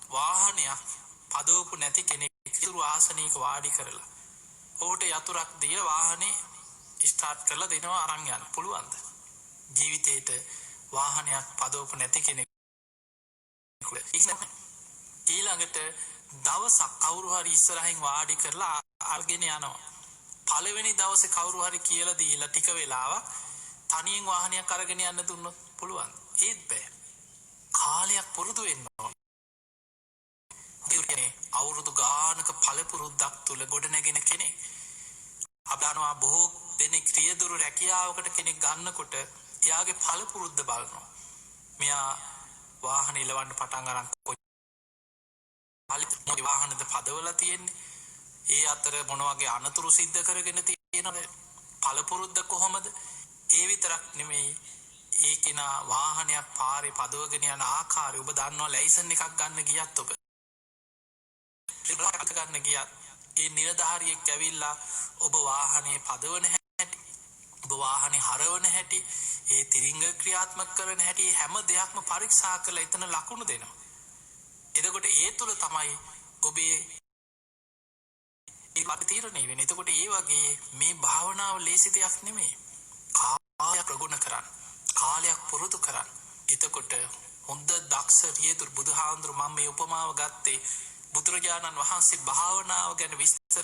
වාහනයක් පදවපු නැති කෙනෙක් ඉතුරු ආසනයක වාඩි කරලා ඔහුට යතුරක් දීලා වාහනේ ස්ටාර්ට් කරලා දෙනවා අරන් යන්න පුළුවන්ද? ජීවිතේට වාහනයක් පදවපු නැති කෙනෙක් ඊළඟට දවසක් කවුරු හරි ඉස්සරහින් වාඩි කරලා අරගෙන යනවා. පළවෙනි දවසේ කවුරු හරි කියලා දීලා ටික වෙලාවක් තනියෙන් වාහනයක් අරගෙන යන්න දුන්නොත් පුළුවන්. ඒත් බෑ. කාලයක් පුරුදු වෙන්න ඕනේ. අවුරුදු ගානක පළපුරුද්දක් තුල ගොඩ නැගෙන කෙනෙක්. අපදානවා බොහෝ දෙනෙක් ක්‍රියදුරු රැකියාවකට කෙනෙක් ගන්නකොට එයාගේ පළපුරුද්ද බලනවා. මෙයා වාහන ඉලවන්න පටන් අරන් කොයි වාහනද පදවලා තියෙන්නේ? ඒ අතර මොන වගේ අනතුරු සිද්ධ කරගෙන තියෙනවද? පළපුරුද්ද කොහොමද? ඒ විතරක් නෙමෙයි ඒ කෙනා වාහනයක් පාරේ පදවගෙන යන ආකාරය ඔබ දන්නවා. ලයිසන් එකක් ගන්න ගියත් ඔබ ගන්න ගියත් ඒ නිලධාරියෙක් ඇවිල්ලා ඔබ වාහනේ පදවන හැටි, ඔබ වාහනේ හරවන හැටි, ඒ තිරිංග ක්‍රියාත්මක කරන හැටි හැම දෙයක්ම පරීක්ෂා කරලා එතන ලකුණු දෙනවා. එතකොට ඒ තුල තමයි ඔබේ ඒ තීරණය වෙන්නේ. එතකොට ඒ වගේ මේ භාවනාව ලේසි දෙයක් නෙමෙයි. කාලයක් ප්‍රගුණ කරන්න, කාලයක් පුරුදු කරන්න. එතකොට හොඳ දක්ෂ රියදුරු බුදුහාඳුරු මම මේ උපමාව ගත්තේ බුදුරජාණන් වහන්සේ භාවනාව ගැන විස්තර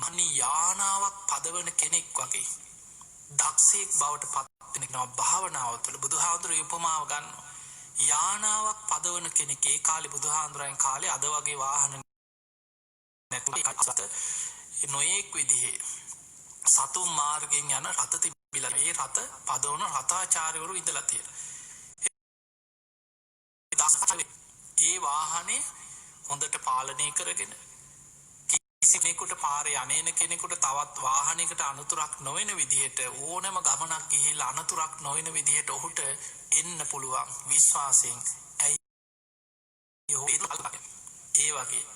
මනි යානාවක් පදවන කෙනෙක් වගේ දක්ෂයෙක් බවට පත් වෙනවා භාවනාව තුළ. බුදුහාඳුරු උපමාව ගන්නවා. යානාවක් පදවන කෙනෙක් ඒ කාලේ බුදුහාඳුරන් කාලේ අද වගේ වාහන නැතුව නොයෙක් විදිහේ සතුන් මාර්ගයෙන් යන රථ තිබිලා ඒ රථ පදවන රථාචාර්යවරු ඉඳලා තියෙනවා. ඒ වාහනේ හොඳට පාලනය කරගෙන කිසි කෙනෙකුට පාරේ යන්නේන කෙනෙකුට තවත් වාහනයකට අනතුරක් නොවන විදිහට ඕනෑම ගමනක් ගිහිල්ලා අනතුරක් නොවන විදිහට ඔහුට එන්න පුළුවන් විශ්වාසයෙන්. ඒ වගේ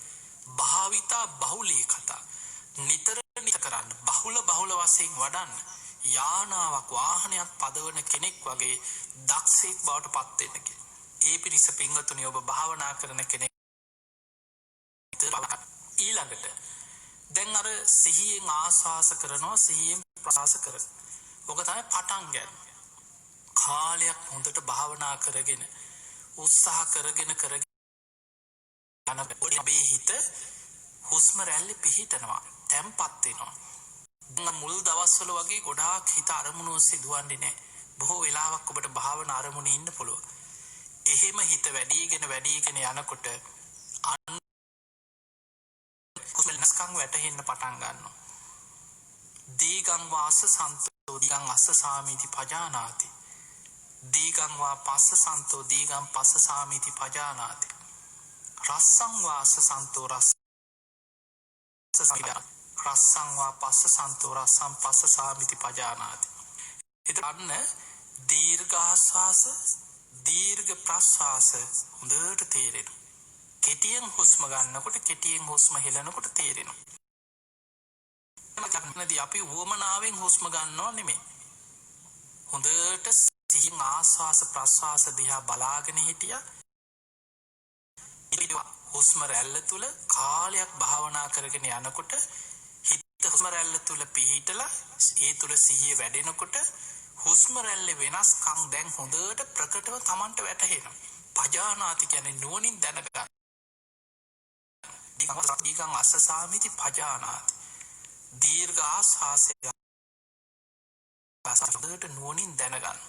භාවිතා බහුලී කතා නිතර කරන්න බහුල වශයෙන් වඩන්න යානාවක් වාහනයක් පදවන කෙනෙක් වගේ දක්ෂයෙක් බවට පත් වෙන්න කියලා. ඒ පිරිස පිංගතුනි ඔබ භාවනා කරන කෙනෙක් ඊළඟට දැන් අර සිහියෙන් ආස්වාස කරනවා, සිහියෙන් ප්‍රසවාස කරනවා. ඔක තමයි පටන් ගන්න. කාලයක් හොඳට භාවනා කරගෙන උත්සාහ කරගෙන යනකොට ඔබේ හිත හුස්ම රැල්ලේ පිහිටනවා, තැම්පත් වෙනවා. මුල් දවස්වල වගේ ගොඩාක් හිත අරමුණු ඔස්සේ දුවන්නේ නැහැ. බොහෝ වෙලාවක් ඔබට භාවනා අරමුණේ ඉන්න පුළුවන්. එහෙම හිත වැඩිගෙන යනකොට කුසලස්කම් වැටෙන්න පටන් ගන්නවා. දීගං වාස සන්තෝ දීගං අස්ස සාමීති පජානාති. දීගං වා පස්ස සන්තෝ දීගං පස්ස සාමීති පජානාති. රස්සං වාස සන්තෝ රස්ස රස්සං වා පස්ස සන්තෝ රස්සං පස්ස සාමීති පජානාති. එතන දීර්ඝ ආස්වාස දීර්ඝ ප්‍රශ්වාස හොඳට තේරෙනවා. කෙටියෙන් හුස්ම ගන්නකොට කෙටියෙන් හුස්ම හෙලනකොට තේරෙනවා. නැත්නම් අපි වොමනාවෙන් හුස්ම ගන්නව නෙමෙයි. හොඳට සිහින් ආස්වාස ප්‍රශ්වාස දිහා බලාගෙන හිටියා. හුස්ම රැල්ල තුල කාලයක් භාවනා කරගෙන යනකොට හිත හුස්ම රැල්ල තුල පිහිටලා ඒ තුල සිහිය වැඩෙනකොට හුස්ම රැල්ලේ වෙනස්කම් දැන් හොඳට ප්‍රකටව Tamanට වැටහෙනවා. පජානාති කියන්නේ නුවණින් දැනගන්න. දීගං අස්සසාමිති පජානාති. දීර්ඝ ආස්වාසය හොඳට නුවණින් දැනගන්න.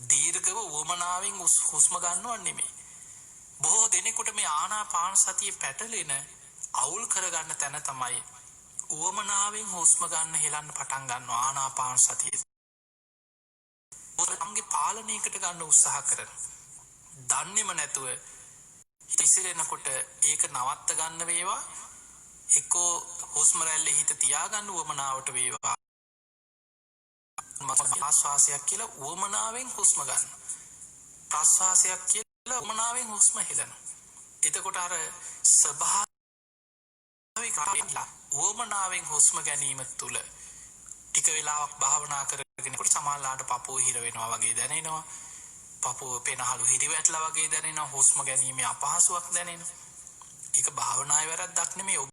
දීර්ඝව වමනාවෙන් හුස්ම ගන්නව නෙමෙයි. බොහෝ දෙනෙකුට මේ ආනාපාන සතිය පැටලෙන අවුල් කරගන්න තැන තමයි වමනාවෙන් හුස්ම ගන්න හෙලන්න පටන් ගන්නවා ආනාපාන සතියේ. ඔතනගේ පාලනයකට ගන්න උත්සාහ කරන. දන්නේම නැතුව ඉසිරෙනකොට ඒක නවත්ත ගන්න වේවා එක්කෝ හුස්ම රැල්ලේ හිත තියාගන්න වමනාවට වේවා. ආශ්වාසයක් කියලා වමනාවෙන් හුස්ම ගන්න. ප්‍රශ්වාසයක් කියලා වමනාවෙන් හුස්ම හෙලන. එතකොට අර ස්වභාවික වමනාවෙන් හුස්ම ගැනීම තුළ ටික වෙලාවක් භාවනා කරගෙනකොට සමහරලාට පපුව හිර වෙනවා වගේ දැනෙනවා. පපුව පෙනහළු හිරිවැටලා වගේ දැනෙනවා. හුස්ම ගැනීමේ අපහසුාවක් දැනෙනවා. ඒක භාවනාවේ වැරද්දක් නෙමෙයි. ඔබ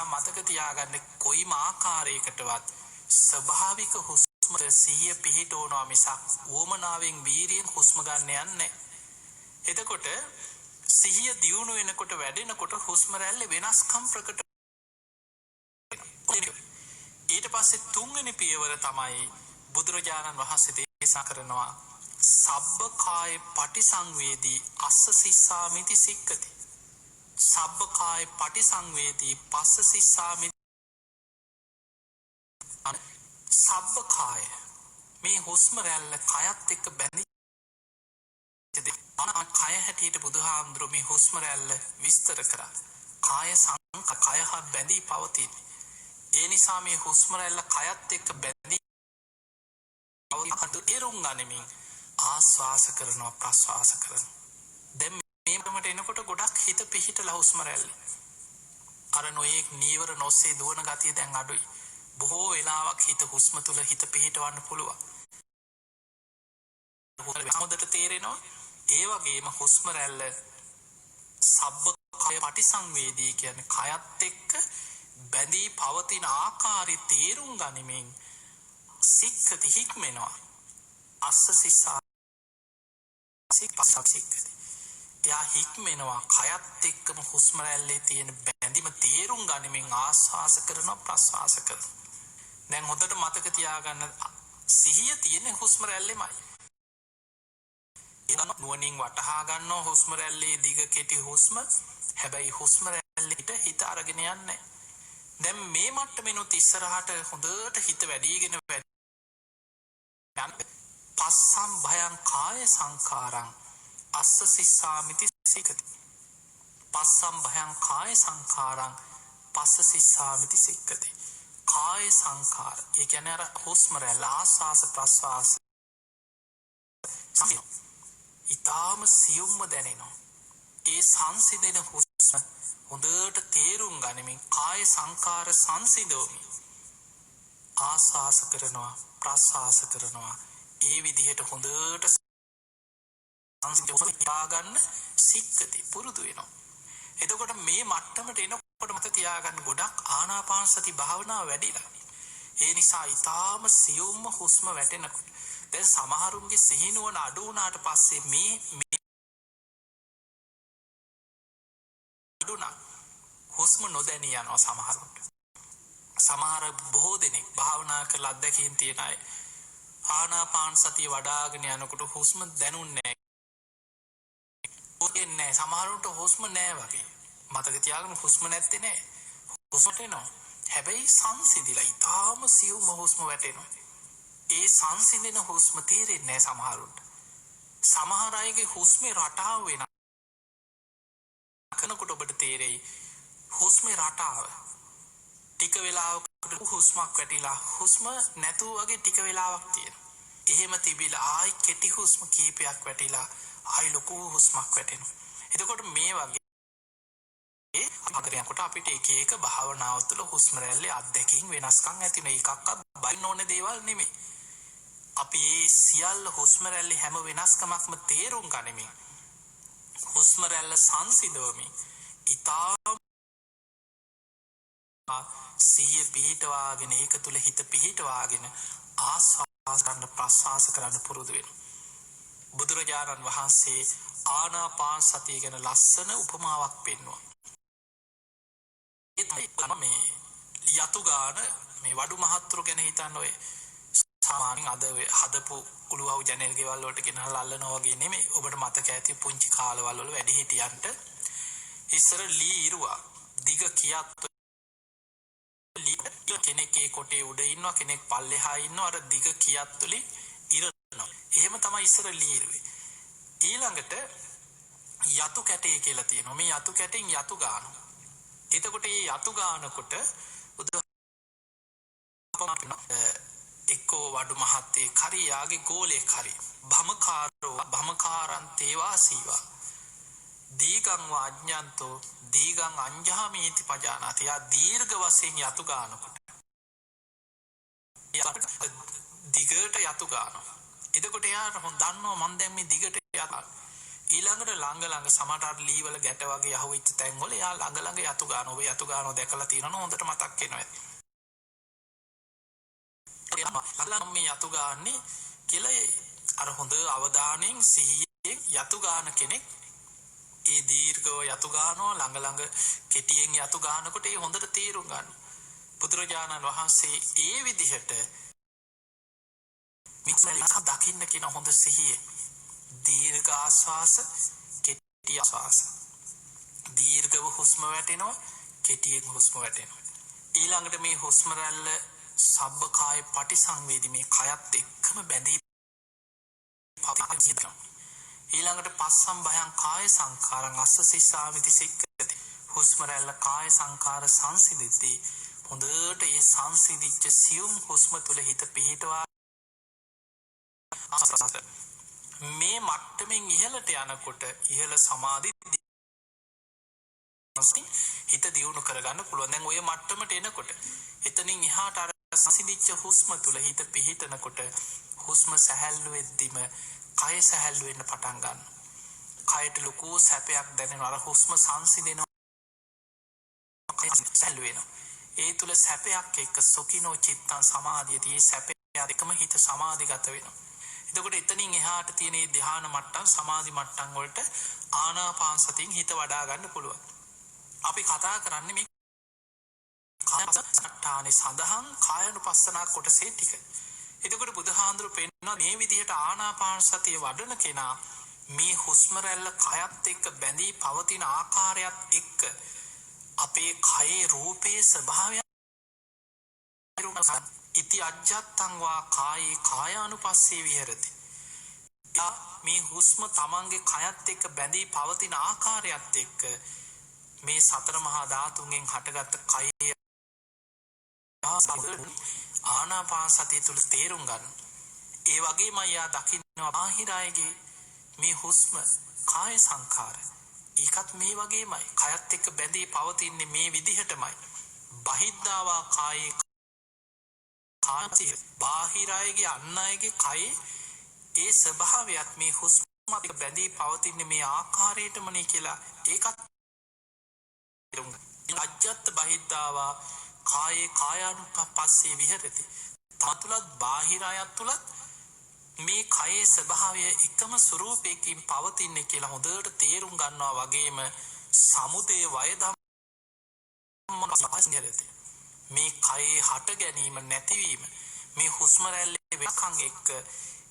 මතක තියාගන්න කොයිම ආකාරයකටවත් ස්වභාවික හුස්ම සිහිය පිහිටවනවා මිසක් වමනාවෙන් වීරියෙන් හුස්ම ගන්න යන්නේ. එතකොට සිහිය දියුණු වෙනකොට වැඩෙනකොට හුස්ම රැල්ලේ වෙනස්කම් ප්‍රකට වෙනවා. ඊට පස්සේ තුන්වෙනි පියවර තමයි බුදුරජාණන් වහන්සේ දේශනා කරනවා සබ්බකාය පටිසංවේදී අස්ස සිස්සාමිති සික්කති. සබ්බකාය පටිසංවේදී පස්ස සිස්සාමිති. සබ්බකාය මේ හුස්ම රැල්ල කයත් එක්ක බැඳී කය හැටියට බුදුහාමුදුරුවෝ මේ හුස්ම රැල්ල විස්තර කරා. කාය සංක කය හා බැඳී පවතින. ඒ නිසා මේ හුස්ම රැල්ල කයත් එක්ක බැඳී තේරුම් ගනිමින් ආස්වාස කරනවා ප්‍රස්වාස කරනවා. දැන් මේකට එනකොට ගොඩක් හිත පිහිටලා හුස්ම රැල්ල. අර නොයේක් නීවර නොස්සේ දුවන ගතිය දැන් අඩුයි. බොහෝ වෙලාවක් හිත හුස්ම තුල හිත පිහිටවන්න පුළුවන්. හොඳට තේරෙනවා. ඒ වගේම හුස්ම රැල්ල සබ්බකාය පටිසංවේදී කියන්නේ කයත් එක්ක බැඳී පවතින ආකාරي තේරුම් ගනිමින් සික්කති හික්මෙනවා. අස්ස සිස්සා සික්කති. එයා හික්මෙනවා කයත් එක්කම හුස්ම රැල්ලේ තියෙන බැඳීම තේරුම් ගනිමින් ආස්වාස කරනවා ප්‍රස්වාස කරනවා. දැන් හොඳට මතක තියාගන්න සිහිය තියෙන හුස්ම රැල්ලෙමයි. ඒක නුවණින් වටහා ගන්නවා හුස්ම රැල්ලේ දිග කෙටි හුස්ම. හැබැයි හුස්ම රැල්ලේට හිත අරගෙන යන්නේ. දැන් මේ මට්ටමෙනුත් ඉස්සරහට හොඳට හිත වැඩිගෙන පස්සම් භයං කාය සංඛාරං අස්ස සිස්සාමිති සික්කති. පස්සම් භයං කාය සංඛාරං පස්ස සිස්සාමිති සික්කති. කාය සංඛාර ඒ කියන්නේ අර හුස්ම රැල්ල ආස්වාස ප්‍රස්වාස ඊටාම සියුම්ම දැනෙනවා. ඒ සංසිඳෙන හුස්ම හොඳට තේරුම් ගනිමින් කාය සංඛාර සංසිඳවමින් ආස්වාස කරනවා ප්‍රස්වාස කරනවා. ඒ විදිහට හොඳට සංසිඳවා ගන්න සික්කති පුරුදු වෙනවා. එතකොට මේ මට්ටමට එනකොට මත තියාගන්න ගොඩක් ආනාපාන සති භාවනාව වැඩිලා. ඒ නිසා ඊටාම සියුම්ම හුස්ම වැටෙනකොට දැන් සමහරුන්ගේ සිහිනුවන අඩු වුණාට පස්සේ මේ අඩුණා හුස්ම නොදැනී යනවා සමහරුන්ට. සමහර බොහෝ දෙනෙක් භාවනා කරලා අත්දැකීම් තියෙන අය ආනාපාන සතිය වඩාගෙන යනකොට හුස්ම දැනුන්නේ නැහැ. සමහරවිට හුස්ම නැහැ වගේ. මතක තියාගන්න හුස්ම නැත්තේ නැහැ. හුස්මට එනවා. හැබැයි සංසිඳිලා ඊටාම සියුම් හුස්ම වැටෙනවා. ඒ සංසිඳෙන හුස්ම තේරෙන්නේ නැහැ සමහරවිට. සමහර අයගේ හුස්මේ රටාව වෙන කනකොට ඔබට තේරෙයි හුස්මේ රටාව. ටික වෙලාවකට හුස්මක් වැටිලා හුස්ම නැතුව වගේ ටික වෙලාවක් තියෙනවා. එහෙම තිබිලා ආයි කෙටි හුස්ම කීපයක් වැටිලා ආයි ලොකු හුස්මක් වැටෙනවා. එතකොට මේ වගේ අගරයන්කොට අපිට එක එක භාවනාව තුළ හුස්ම රැල්ලේ අත්දැකීම් වෙනස්කම් ඇති වෙන එකක්වත් බයින්න ඕනේ දේවල් නෙමෙයි. අපි මේ සියල්ල හුස්ම රැල්ලේ හැම වෙනස්කමක්ම තේරුම් ගනිමින් හුස්ම රැල්ල සංසිඳවමින් ඊටාම සිහිය පිහිටවාගෙන ඒක තුල හිත පිහිටවාගෙන ආස්වාස කරන්න ප්‍රස්වාස කරන්න පුරුදු වෙනවා. බුදුරජාණන් වහන්සේ ආනාපාන සතිය ගැන ලස්සන උපමාවක් පෙන්වුවා. මේ යතු ගාන මේ වඩු මහත්තුරු ගැන හිතන්න ඔය සාමාන්‍යයෙන් අද හදපු උළුවහු ජනෙල් ගෙවල් වලට ගෙනහලා අල්ලනවා වගේ නෙමෙයි. ඔබට මතක ඇති පුංචි කාලවල වල වැඩි හිටියන්ට ඉස්සර ලී ඉරුවා දිග කියක් කෙනෙක්ගේ කොටේ උඩ ඉන්නවා කෙනෙක් පල්ලෙහා ඉන්නවා අර දිග කියක් තුලින් ඉරනවා. එහෙම තමයි ඉස්සර ලී ඉරුවේ. ඊළඟට යතු කැටේ කියලා තියෙනවා. මේ යතු කැටෙන් යතු ගානවා. එතකොට මේ යතු ගානකොට එක්කෝ වඩු මහත්තේ කරි යාගේ ගෝලේ කරි භමකාරන් තේවා සීවා දීගං වාඥන්තෝ දීගං අංජාමීති පජානාති. යා දීර්ඝ වශයෙන් යතු ගානකොට දිගට යතු ගානවා. එතකොට එයා දන්නවා මම දැන් මේ දිගට යනවා. ඊළඟට ළඟ සමහර ලී වල ගැට වගේ අහුවෙච්ච තැන් වල එයා ළඟ යතු ගානවා. ඔබ යතු ගානවා දැකලා තියෙනවනේ හොඳට මතක් වෙනවා. ළඟ මේ යතු ගාන්නේ කියලා අර හොඳ අවධානයෙන් සිහියෙන් යතු ගාන කෙනෙක් ඒ දීර්ඝව යතු ගානවා ළඟ කෙටියෙන් යතු ගානකොට ඒ හොඳට තේරුම් ගන්න. බුදුරජාණන් වහන්සේ ඒ විදිහට මිත්‍රලක් දකින්න කියන හොඳ සිහිය දීර්ඝ ආශ්වාස කෙටි ආශ්වාස දීර්ඝව හුස්ම වැටෙනවා කෙටියෙන් හුස්ම වැටෙනවා. ඊළඟට මේ හුස්ම රැල්ල සබ්බකාය පටිසංවේදී මේ කයත් එක්කම බැඳී පවතිනවා. ඊළඟට පස්සම් භයං කාය සංඛාරං අස්ස සිස්සාමිති සික්කති. හුස්ම රැල්ල කාය සංඛාර සංසිඳෙද්දී හොඳට ඒ සංසිඳිච්ච සියුම් හුස්ම තුල හිත පිහිටවා මේ මට්ටමින් ඉහළට යනකොට ඉහළ සමාධි හිත දියුණු කරගන්න පුළුවන්. දැන් ඔය මට්ටමට එනකොට එතනින් එහාට අර සංසිඳිච්ච හුස්ම තුල හිත පිහිටනකොට හුස්ම සැහැල්ලු වෙද්දිම කය සැහැල්ලු වෙන්න පටන් ගන්නවා. කයට ලොකු සැපයක් දැනෙනවා. අර හුස්ම සංසිඳෙනවා සැහැල්ලු වෙනවා. ඒ තුල සැපයක් එක්ක සොකිනෝ චිත්තං සමාධියදී සැපය එකම හිත සමාධිගත වෙනවා. එතකොට එතනින් එහාට තියෙන මේ ධ්‍යාන මට්ටම් සමාධි මට්ටම් වලට ආනාපාන සතියෙන් හිත වඩා ගන්න පුළුවන්. අපි කතා කරන්නේ මේ කායසට්ඨානේ සඳහන් කායනුපස්සනා කොටසේ ටික. එතකොට බුදුහාඳුරු පෙන්වන මේ විදිහට ආනාපාන සතිය වඩන කෙනා මේ හුස්ම රැල්ල කයත් එක්ක බැඳී පවතින ආකාරයත් එක්ක අපේ කයේ රූපයේ ස්වභාවය ඉති අජ්ජත්තං වා කායේ කායානුපස්සේ විහෙරති. මේ හුස්ම තමන්ගේ කයත් එක්ක බැඳී පවතින ආකාරයත් එක්ක මේ සතර මහා ධාතුන්ගෙන් හටගත්ත කය ආනාපාන සතිය තුල තේරුම් ගන්න. ඒ වගේම යා දකින්නවා බාහිරයගේ මේ හුස්ම කාය සංඛාර. ඒකත් මේ වගේමයි. කයත් එක්ක බැඳී පවතින්නේ මේ විදිහටමයි. බහිද්ධාවා කායේ කාය බාහිරයගේ අන් අයගේ කයේ ඒ ස්වභාවයත් මේ හුස්ම එක්ක බැඳී පවතින්නේ මේ ආකාරයටමනේ කියලා ඒකත් අජ්ජත් බහිද්ධාවා කායේ කායානුපස්සේ විහෙරති. තතුලත් බාහිර අයත් තුලත් මේ කයේ ස්වභාවය එකම ස්වરૂපයකින් පවතින්නේ කියලා හොඳට තේරුම් ගන්නවා වගේම සමුදේ වය ධම්ම මේ කයේ හට ගැනීම නැතිවීම මේ හුස්ම රැල්ලේ වෙනකන් එක්ක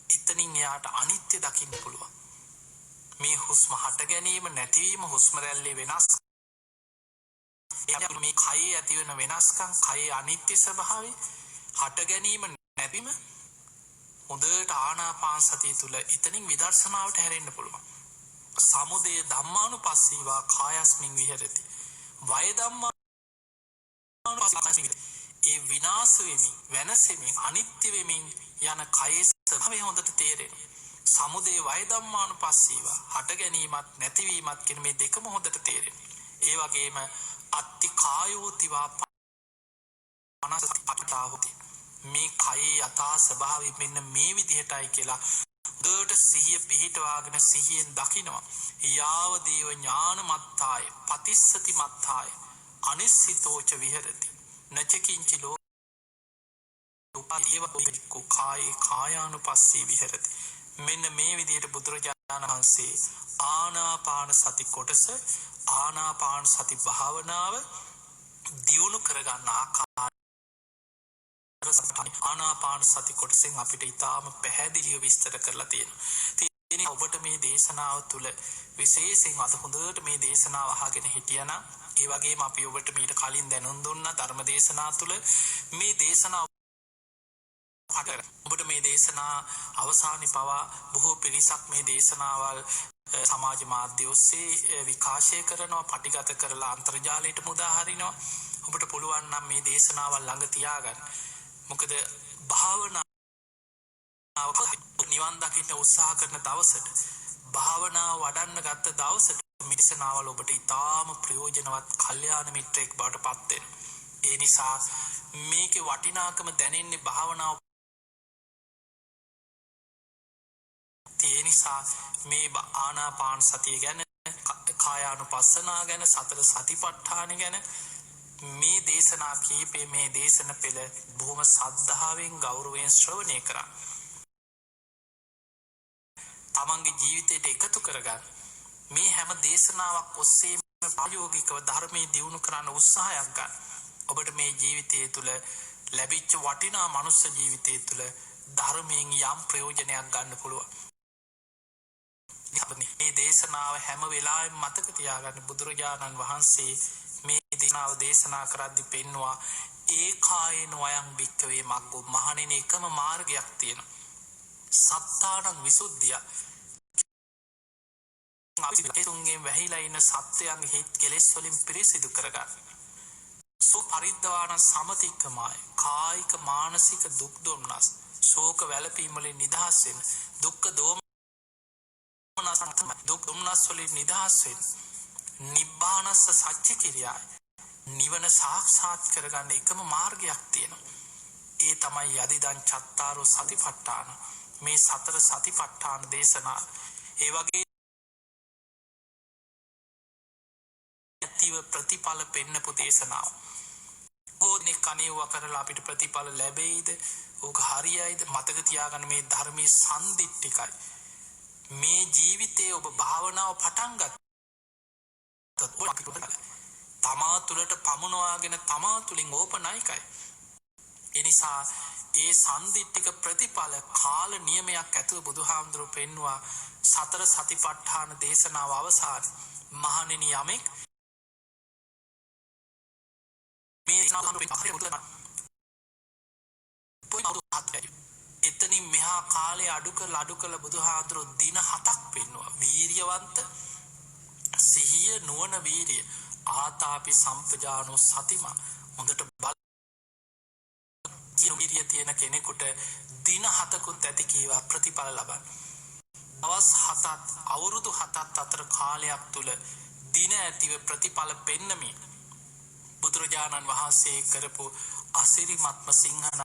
එතනින් එයාට අනිත්‍ය දකින්න පුළුවන්. මේ හුස්ම හට ගැනීම නැතිවීම හුස්ම රැල්ලේ වෙනස් මේ කයේ ඇති වෙන වෙනස්කම් කයේ අනිත්‍ය ස්වභාවය හට ගැනීම නැතිවීම හොඳට ආනාපාන සතිය තුල එතනින් විදර්ශනාවට හැරෙන්න පුළුවන්. සමුදය ධම්මානුපස්සීවා කායස්මින් විහෙරති. වය ධම්මානුපස්සීවා ඒ විනාශ වෙමින් වෙනසෙමින් අනිත්‍ය වෙමින් යන කයේ ස්වභාවය හොඳට තේරෙනවා. සමුදය වය ධම්මානුපස්සීවා හට ගැනීමත් නැතිවීමත් කියන මේ දෙකම හොඳට තේරෙනවා. ඒ වගේම අත්ති කායෝතිවා පනසති මේ කයේ යථා ස්වභාවය මෙන්න මේ විදිහටයි කියලා දුරට සිහිය පිහිටවාගෙන සිහියෙන් දකිනවා. යාව දේව ඥාන මත්තාය පතිස්සති මත්තාය අනිස්සිතෝච විහෙරති. නචකින්චි ලෝකෝ කායේ කායානුපස්සී විහෙරති. මෙන්න මේ විදිහට බුදුරජාණන් වහන්සේ ආනාපාන සති කොටස ආනාපාන සති භාවනාව දියුණු කරගන්න ආකාරය ආනාපාන සති කොටසෙන් අපිට ඉතාම පැහැදිලිව විස්තර කරලා තියෙනවා. ඔබට මේ දේශනාව තුළ විශේෂයෙන් අද හොඳට මේ දේශනාව අහගෙන හිටියනම් ඒ වගේම අපි ඔබට මීට කලින් දැනුම් දුන්නා ධර්ම දේශනාව තුළ මේ දේශනාව ඔබට මේ දේශනා අවසානයේ පවා බොහෝ පිරිසක් මේ දේශනාවල් සමාජ මාධ්‍ය ඔස්සේ විකාශය කරනවා, පටිගත කරලා අන්තර්ජාලයට මුදා හරිනවා. ඔබට පුළුවන් නම් මේ දේශනාවල් ළඟ තියාගන්න. මොකද භාවනාව නිවන් දකින්න උත්සාහ කරන දවසට භාවනාව වඩන්න ගත්ත දවසට මිසනාවල ඔබට ඉතාම ප්‍රයෝජනවත් කල්යාණ මිත්‍රයෙක් බවට පත් වෙනවා. ඒ නිසා මේකේ වටිනාකම දැනෙන්නේ භාවනාව. ඒ නිසා මේ ආනාපාන සතිය ගැන, කායානුපස්සනා ගැන, සතර සතිපට්ඨාන ගැන මේ දේශනා කීපේ මේ දේශන පෙළ බොහොම සද්ධාවෙන් ගෞරවයෙන් ශ්‍රවණය කරා. තමන්ගේ ජීවිතයට එකතු කරගන්න. මේ හැම දේශනාවක් ඔස්සේම ප්‍රායෝගිකව ධර්මයේ දියුණු කරන්න උත්සාහයක් ගන්න. ඔබට මේ ජීවිතය තුළ ලැබිච්ච වටිනා මනුස්ස ජීවිතය තුළ ධර්මයෙන් යම් ප්‍රයෝජනයක් ගන්න පුළුවන්. මේ දේශනාව හැම වෙලාවෙම මතක තියාගන්න. බුදුරජාණන් වහන්සේ මේ දේශනාව දේශනා කරද්දී පෙන්නවා ඒකායන වයං භික්ඛවේ මග්ගෝ. මහණෙනි, එකම මාර්ගයක් තියෙනවා. සත්තානං විසුද්ධිය. අපිටුන්ගෙන් වැහිලා ඉන්න සත්‍යයන්ගේ හිත් කෙලෙස් වලින් පිරිසිදු කරගන්න. සුපරිද්දවාන සමතික්කමයි. කායික මානසික දුක් දුම්නස් ශෝක වැළපීම් වලින් නිදහස් වෙන. දුක්ඛ දෝමනස් දුක් දුම්නස් වලින් නිදහස් වෙන. නිබ්බානස්ස සච්ච කිරියයි. නිවන සාක්ෂාත් කරගන්න එකම මාර්ගයක් තියෙනවා. ඒ තමයි යදිදං චත්තාරෝ සතිපට්ඨාන. මේ සතර සතිපට්ඨාන දේශනා. ඒ වගේ ඇතිව ප්‍රතිඵල පෙන්නපු දේශනාව. ඕනේ කණේව කරලා අපිට ප්‍රතිඵල ලැබෙයිද? ඕක හරියයිද? මතක තියාගන්න මේ ධර්මයේ සම්දිට්ඨිකයි. මේ ජීවිතයේ ඔබ භාවනාව පටන් ගත්තොත් තමා තුළට පමුණවාගෙන තමා තුළින් ඕපනයිකයි. එනිසා ඒ සන්දිට්ඨික ප්‍රතිඵල කාල නියමයක් ඇතුව බුදුහාමුදුරුවෝ පෙන්වුවා සතර සතිපට්ඨාන දේශනාව අවසානයේ. මහණෙනි, යමෙක් මේ එතනින් මෙහා කාලේ අඩු කළ බුදුහාමුදුරුවෝ දින 7ක් පෙන්වුවා. වීරියවන්ත, සිහිය, නුවණ, වීරිය, ආතාපි සම්පජානෝ සතිමා. හොඳට වීරිය තියෙන කෙනෙකුට දින 7කුත් ඇති කීවා ප්‍රතිඵල ලබන්න. දවස් 7ත් අවුරුදු 7ත් අතර කාලයක් තුල දින ඇතිව ප්‍රතිඵල පෙන්නමි. බුදුරජාණන් වහන්සේ කරපු අසිරිමත්ම සිංහන.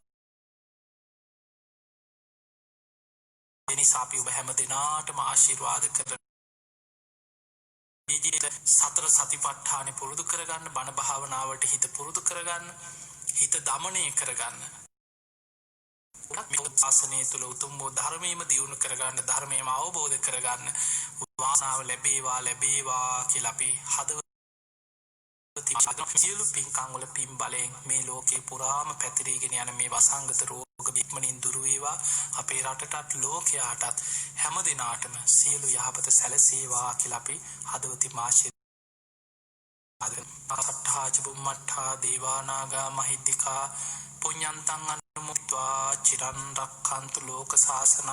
එනිසා අපි ඔබ හැම දිනාටම ආශිර්වාද කරන සතර සතිපට්ඨානෙ පුරුදු කරගන්න, බණ භාවනාවට හිත පුරුදු කරගන්න, හිත දමනය කරගන්න. මේ ශාසනය තුළ උතුම් වූ ධර්මයේම දියුණු කරගන්න, ධර්මයේම අවබෝධ කරගන්න වාසනාව ලැබේවා කියලා අපි සියලු පින්කම් වල පින් බලයෙන් මේ ලෝකේ පුරාම පැතිරීගෙන යන මේ වසංගත රෝග බික්මනින් දුරු වේවා. අපේ රටටත් ලෝකයාටත් හැම දිනාටම සියලු යහපත සැලසේවා කියලා අපි හදවතින් ආශිර්වාද බුම්මඨා දේවානාගා මහිද්దికා පුඤ්ඤන්තං අනුමුක්त्वा චිරන් රක්ඛන්තු ලෝක සාසනං.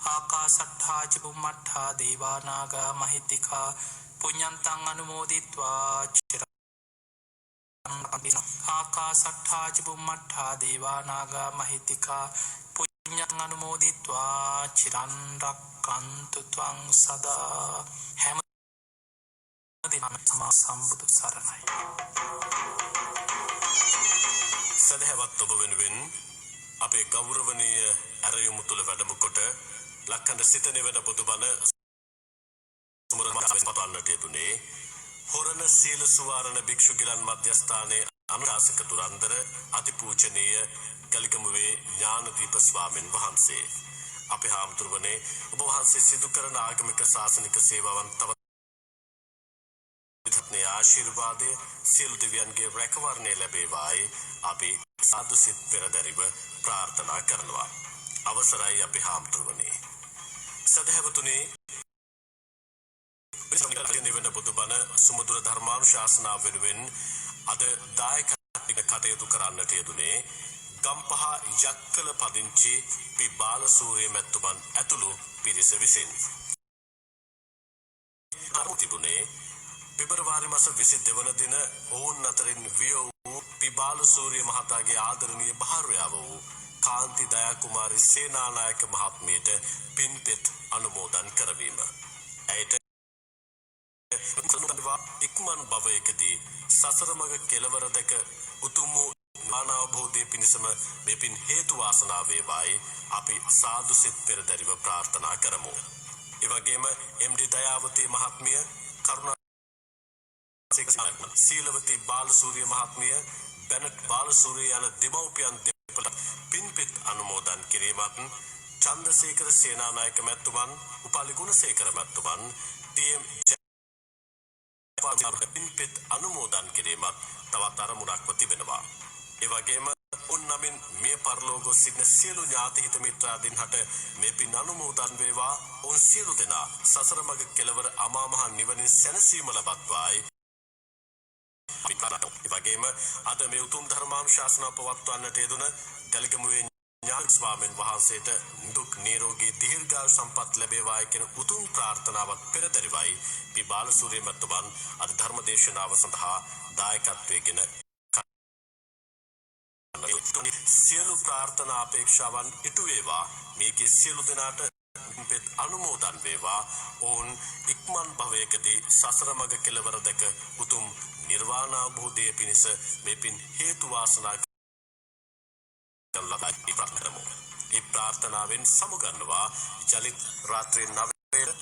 ආකාශට්ඨා ච බුම්මඨා දේවානාගා මහිද්దికා පුඤ්ඤන්තං අනුමෝදිत्वा චිරන් ආකාශට්ඨා ච බුම්මඨා දේවානාගා මහිද්దికා පුඤ්ඤං අනුමෝදිत्वा චිරන් රක්ඛන්තු ත්වං සදා. හැම දිනම සම්බුදු සරණයි. සදහවත් ඔබ වෙනුවෙන් අපේ ගෞරවනීය ඇරයුම් තුළ වැඩම කොට ලක්කඳ සිත නිවන බුදුබණ සුමරමත් පතන්නට යෙදුනේ හොරණ සීල සුවාරණ භික්ෂු ගිලන් මධ්‍යස්ථානයේ අනුශාසක දුරන්දර අතිපූජනීය ගලිගමුවේ ඥානදීප ස්වාමීන් වහන්සේ. අපේ හාමුදුරුවනේ ඔබ වහන්සේ සිදු කරන ආගමික ශාසනික සේවාවන් තවත් විධාත්මය ආශිර්වාදය සියලු දෙවියන්ගේ රැකවරණය ලැබේවායි අපි සාදු සිත් පෙරදැරිව ප්‍රාර්ථනා කරනවා. අවසරයි අපේ හාමුදුරුවනේ. සදහැවතුනේ නිවන බුදුබණ සුමදුර ධර්මානුශාසනාව වෙනුවෙන් අද දායකත්වයෙන් කටයුතු කරන්නට යෙදුනේ ගම්පහ යක්කල පදිංචි පි බාලසූරිය මැතිතුමන් ඇතුළු පිරිස විසින්. තිබුණේ පෙබරවාරි මාස 22 වන දින ඔවුන් අතරින් විය වූ පි බාලසූරිය මහතාගේ ආදරණීය භාර්යාව වූ කාන්ති දයා කුමාරි සේනානායක මහත්මියට පින්පෙත් අනුමෝදන් කරවීම. ඇයට ඉක්මන් භවයකදී සසර මඟ කෙලවර දැක උතුම් වූ ඥානාවබෝධය පිණිසම මේ පින් හේතු වාසනා වේවායි අපි සාදු සිත් පෙරදැරිව ප්‍රාර්ථනා කරමු. ඒ වගේම MD දයාවතී මහත්මිය, කරුණා සීලවතී බාලසූරිය මහත්මිය, බැනට් බාලසූරිය යන දෙමව්පියන් දෙපළ පින්පෙත් අනුමෝදන් කිරීමත්, චන්දසේකර සේනානායක මැතිතුමන්, උපාලි ගුණසේකර මැතිතුමන්, TM පින්පෙත් අනුමෝදන් කිරීමත් තවත් අරමුණක්ව තිබෙනවා. ඒ වගේම උන් නමින් මේ පරලෝකෝ සිටින සියලු ඥාති හිත මිත්‍රාදීන් හට මේ පින් අනුමෝදන් වේවා. උන් සියලු දෙනා සසර මඟ කෙලවර අමා මහ නිවනින් සැනසීම ලබත්වායි. ඒ වගේම අද මේ උතුම් ධර්මානුශාසනාව පවත්වන්නට යෙදුන ගලිගමුවේ ඥාන ස්වාමීන් වහන්සේට දුක් නිරෝගී දීර්ඝායු සම්පත් ලැබේවායි කියන උතුම් ප්‍රාර්ථනාවක් පෙරදරිවයි පි බාලසූරිය මැතිතුමන් අද ධර්ම දේශනාව සඳහා දායකත්වයෙන් සියලු ප්‍රාර්ථනා අපේක්ෂාවන් ඉටු වේවා. මේකේ සියලු දෙනාට පින්පෙත් අනුමෝදන් වේවා. ඔවුන් ඉක්මන් භවයකදී සසර මඟ කෙලවර දැක උතුම් නිර්වාණ අවබෝධය පිණිස මේ පින් හේතු වාසනා කරලා ඒ ප්‍රාර්ථනාවෙන් සමුගන්නවා යලිත් රාත්‍රී 9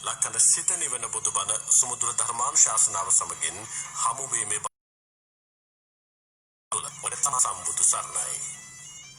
ලක්කඳ සිත නිවන බුදුබණ සුමදුර ධර්මානුශාසනාව සමගින් හමු වීමේ සම්බුදු සරණයි.